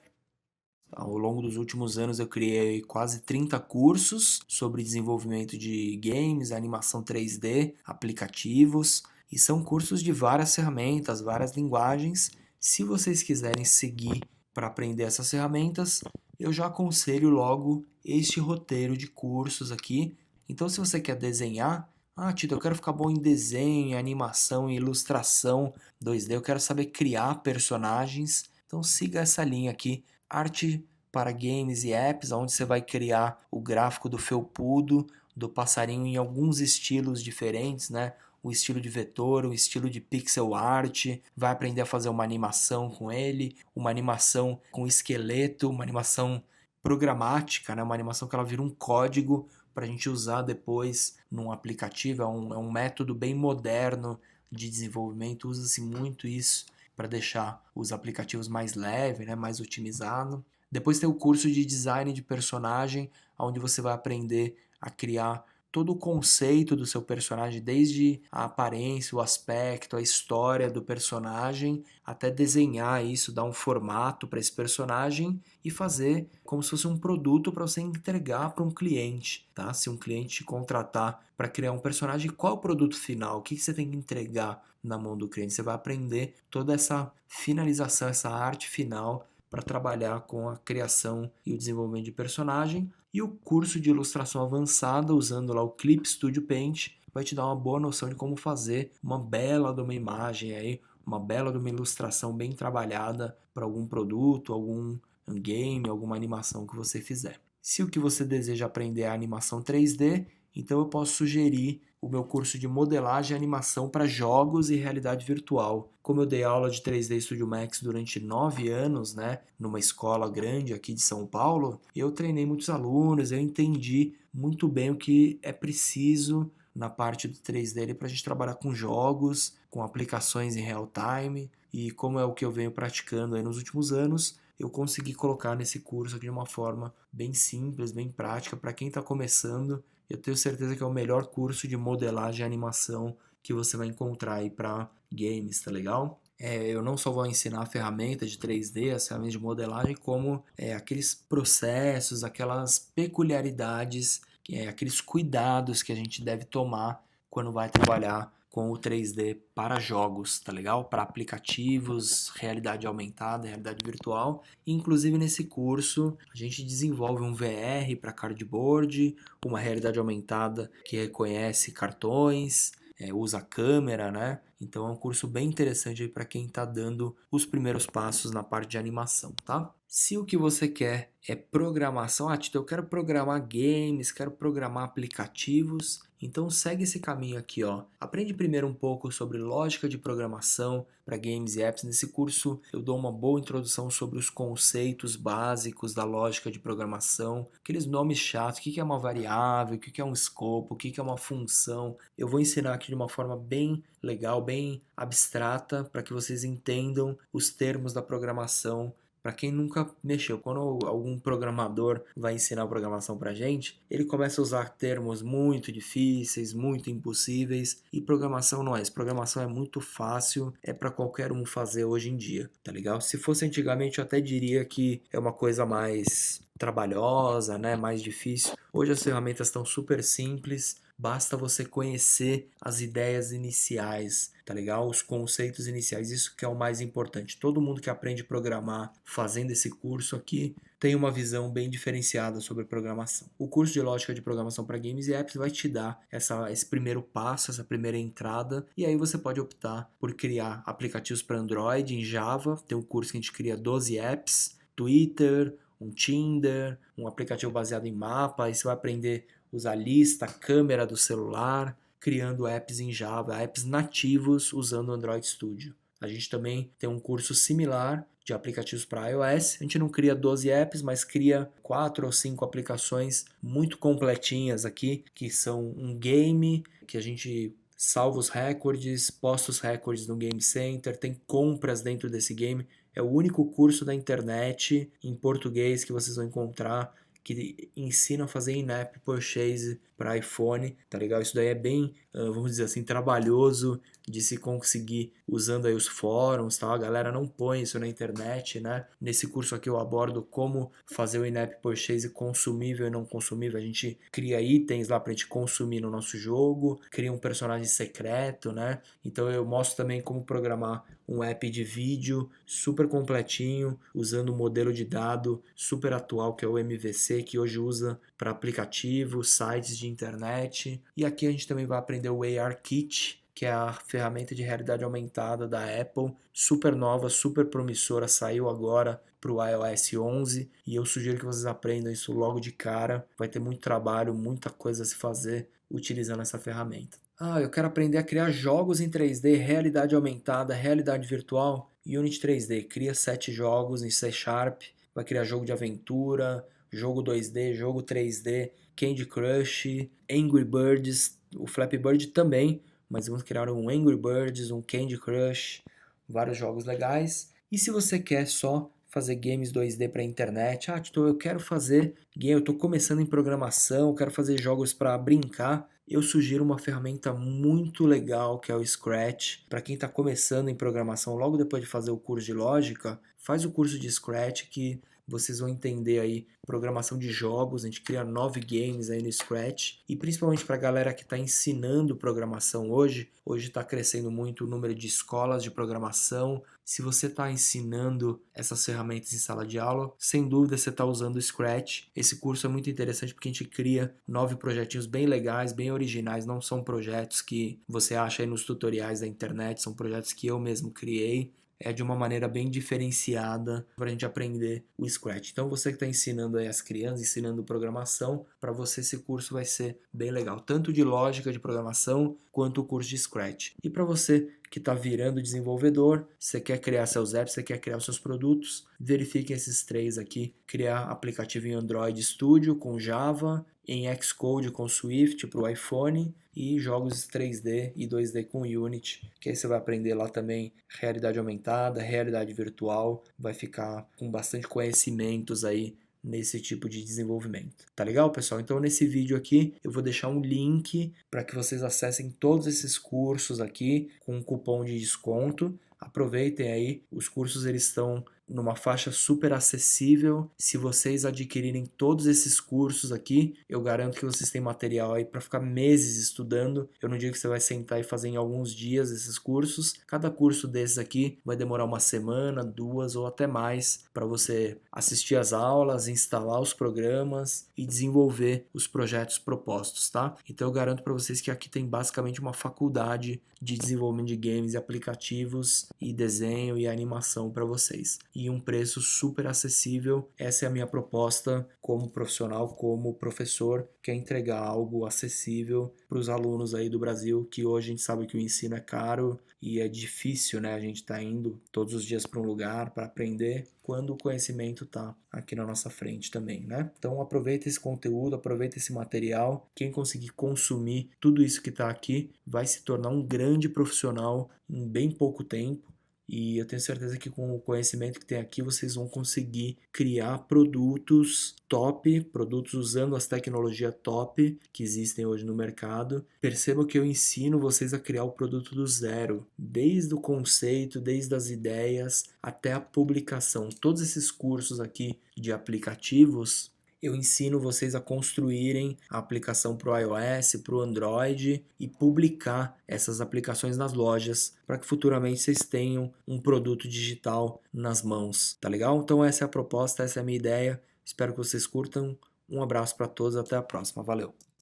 A: Ao longo dos últimos anos eu criei quase 30 cursos sobre desenvolvimento de games, animação 3D, aplicativos, e são cursos de várias ferramentas, várias linguagens. Se vocês quiserem seguir para aprender essas ferramentas, eu já aconselho logo este roteiro de cursos aqui. Então, se você quer desenhar, Tito, eu quero ficar bom em desenho, animação, ilustração 2D, eu quero saber criar personagens. Então, siga essa linha aqui, arte para games e apps, onde você vai criar o gráfico do felpudo, do passarinho em alguns estilos diferentes, né? O estilo de vetor, o estilo de pixel art, vai aprender a fazer uma animação com ele, uma animação com esqueleto, uma animação programática, né? Uma animação que ela vira um código para a gente usar depois num aplicativo, é um método bem moderno de desenvolvimento, usa-se muito isso para deixar os aplicativos mais leves, né? Mais otimizado. Depois tem o curso de design de personagem, onde você vai aprender a criar todo o conceito do seu personagem, desde a aparência, o aspecto, a história do personagem, até desenhar isso, dar um formato para esse personagem e fazer como se fosse um produto para você entregar para um cliente, tá? Se um cliente te contratar para criar um personagem, qual é o produto final? O que você tem que entregar na mão do cliente? Você vai aprender toda essa finalização, essa arte final para trabalhar com a criação e o desenvolvimento de personagem. E o curso de ilustração avançada, usando lá o Clip Studio Paint, vai te dar uma boa noção de como fazer uma bela de uma imagem aí, uma bela de uma ilustração bem trabalhada para algum produto, algum game, alguma animação que você fizer. Se o que você deseja aprender é animação 3D, então eu posso sugerir o meu curso de modelagem e animação para jogos e realidade virtual. Como eu dei aula de 3D Studio Max durante 9 anos, né, numa escola grande aqui de São Paulo, eu treinei muitos alunos, eu entendi muito bem o que é preciso na parte do 3D para a gente trabalhar com jogos, com aplicações em real time, e como é o que eu venho praticando aí nos últimos anos, eu consegui colocar nesse curso aqui de uma forma bem simples, bem prática, para quem está começando. Eu tenho certeza que é o melhor curso de modelagem e animação que você vai encontrar aí para games, tá legal? Eu não só vou ensinar a ferramenta de 3D, as ferramentas de modelagem, como aqueles processos, aquelas peculiaridades aqueles cuidados que a gente deve tomar quando vai trabalhar com o 3D para jogos, tá legal? Para aplicativos, realidade aumentada, realidade virtual. Inclusive nesse curso a gente desenvolve um VR para cardboard, uma realidade aumentada que reconhece cartões, usa câmera, né? Então é um curso bem interessante para quem está dando os primeiros passos na parte de animação, tá? Se o que você quer é programação, Tito, eu quero programar games, quero programar aplicativos, então segue esse caminho aqui, ó. Aprende primeiro um pouco sobre lógica de programação para games e apps. Nesse curso eu dou uma boa introdução sobre os conceitos básicos da lógica de programação, aqueles nomes chatos, o que é uma variável, o que é um escopo, o que é uma função. Eu vou ensinar aqui de uma forma bem legal, bem abstrata, para que vocês entendam os termos da programação. Para quem nunca mexeu, quando algum programador vai ensinar programação para gente, ele começa a usar termos muito difíceis, muito impossíveis, e programação não é isso. Programação é muito fácil, é para qualquer um fazer hoje em dia, tá legal? Se fosse antigamente, eu até diria que é uma coisa mais trabalhosa, né, mais difícil. Hoje as ferramentas estão super simples, basta você conhecer as ideias iniciais, tá legal? Os conceitos iniciais, isso que é o mais importante. Todo mundo que aprende a programar fazendo esse curso aqui tem uma visão bem diferenciada sobre programação. O curso de lógica de programação para games e apps vai te dar esse primeiro passo, essa primeira entrada, e aí você pode optar por criar aplicativos para Android em Java. Tem um curso que a gente cria 12 apps, Twitter, um Tinder, um aplicativo baseado em mapa, aí você vai aprender a usar lista, câmera do celular, criando apps em Java, apps nativos usando o Android Studio. A gente também tem um curso similar de aplicativos para iOS. A gente não cria 12 apps, mas cria 4 ou 5 aplicações muito completinhas aqui, que são um game, que a gente salva os recordes, posta os recordes no Game Center, tem compras dentro desse game. É o único curso da internet em português que vocês vão encontrar que ensina a fazer in-app purchase para iPhone, tá legal? Isso daí é bem, vamos dizer assim, trabalhoso de se conseguir usando aí os fóruns, tá? A galera não põe isso na internet, né? Nesse curso aqui eu abordo como fazer o in-app purchase consumível e não consumível. A gente cria itens lá pra gente consumir no nosso jogo, cria um personagem secreto, né? Então eu mostro também como programar um app de vídeo super completinho, usando um modelo de dado super atual que é o MVC, que hoje usa para aplicativos, sites de internet. E aqui a gente também vai aprender o ARKit, que é a ferramenta de realidade aumentada da Apple, super nova, super promissora, saiu agora para o iOS 11 e eu sugiro que vocês aprendam isso logo de cara. Vai ter muito trabalho, muita coisa a se fazer utilizando essa ferramenta. Eu quero aprender a criar jogos em 3D, realidade aumentada, realidade virtual. Unity 3D, cria 7 jogos em C Sharp, vai criar jogo de aventura, jogo 2D, jogo 3D, Candy Crush, Angry Birds, o Flappy Bird também, mas vamos criar um Angry Birds, um Candy Crush, vários jogos legais. E se você quer só fazer games 2D para a internet, Tito, eu quero fazer game, eu estou começando em programação, eu quero fazer jogos para brincar, eu sugiro uma ferramenta muito legal que é o Scratch. Para quem está começando em programação, logo depois de fazer o curso de lógica, faz o curso de Scratch que vocês vão entender aí programação de jogos. A gente cria 9 games aí no Scratch e principalmente para a galera que está ensinando programação hoje está crescendo muito o número de escolas de programação. Se você está ensinando essas ferramentas em sala de aula, sem dúvida você está usando o Scratch. Esse curso é muito interessante porque a gente cria 9 projetinhos bem legais, bem originais, não são projetos que você acha aí nos tutoriais da internet, são projetos que eu mesmo criei. É de uma maneira bem diferenciada para a gente aprender o Scratch. Então você que está ensinando aí as crianças, ensinando programação, para você esse curso vai ser bem legal, tanto de lógica de programação quanto o curso de Scratch. E para você que está virando desenvolvedor, você quer criar seus apps, você quer criar os seus produtos, verifiquem esses 3 aqui. Criar aplicativo em Android Studio com Java, em Xcode com Swift para o iPhone e jogos 3D e 2D com Unity, que aí você vai aprender lá também realidade aumentada, realidade virtual, vai ficar com bastante conhecimentos aí nesse tipo de desenvolvimento. Tá legal, pessoal? Então nesse vídeo aqui eu vou deixar um link para que vocês acessem todos esses cursos aqui com um cupom de desconto. Aproveitem aí, os cursos eles estão numa faixa super acessível. Se vocês adquirirem todos esses cursos aqui, eu garanto que vocês têm material aí para ficar meses estudando. Eu não digo que você vai sentar e fazer em alguns dias esses cursos. Cada curso desses aqui vai demorar uma semana, 2 ou até mais para você assistir às aulas, instalar os programas e desenvolver os projetos propostos, tá? Então eu garanto para vocês que aqui tem basicamente uma faculdade de desenvolvimento de games e aplicativos e desenho e animação para vocês. E um preço super acessível. Essa é a minha proposta como profissional, como professor, que é entregar algo acessível para os alunos aí do Brasil, que hoje a gente sabe que o ensino é caro e é difícil, né? A gente está indo todos os dias para um lugar para aprender, quando o conhecimento está aqui na nossa frente também, né? Então aproveita esse conteúdo, aproveita esse material. Quem conseguir consumir tudo isso que está aqui vai se tornar um grande profissional em bem pouco tempo. E eu tenho certeza que com o conhecimento que tem aqui, vocês vão conseguir criar produtos top, produtos usando as tecnologias top que existem hoje no mercado. Perceba que eu ensino vocês a criar o produto do zero, desde o conceito, desde as ideias até a publicação. Todos esses cursos aqui de aplicativos eu ensino vocês a construírem a aplicação para o iOS, para o Android e publicar essas aplicações nas lojas para que futuramente vocês tenham um produto digital nas mãos, tá legal? Então essa é a proposta, essa é a minha ideia. Espero que vocês curtam. Um abraço para todos, até a próxima. Valeu!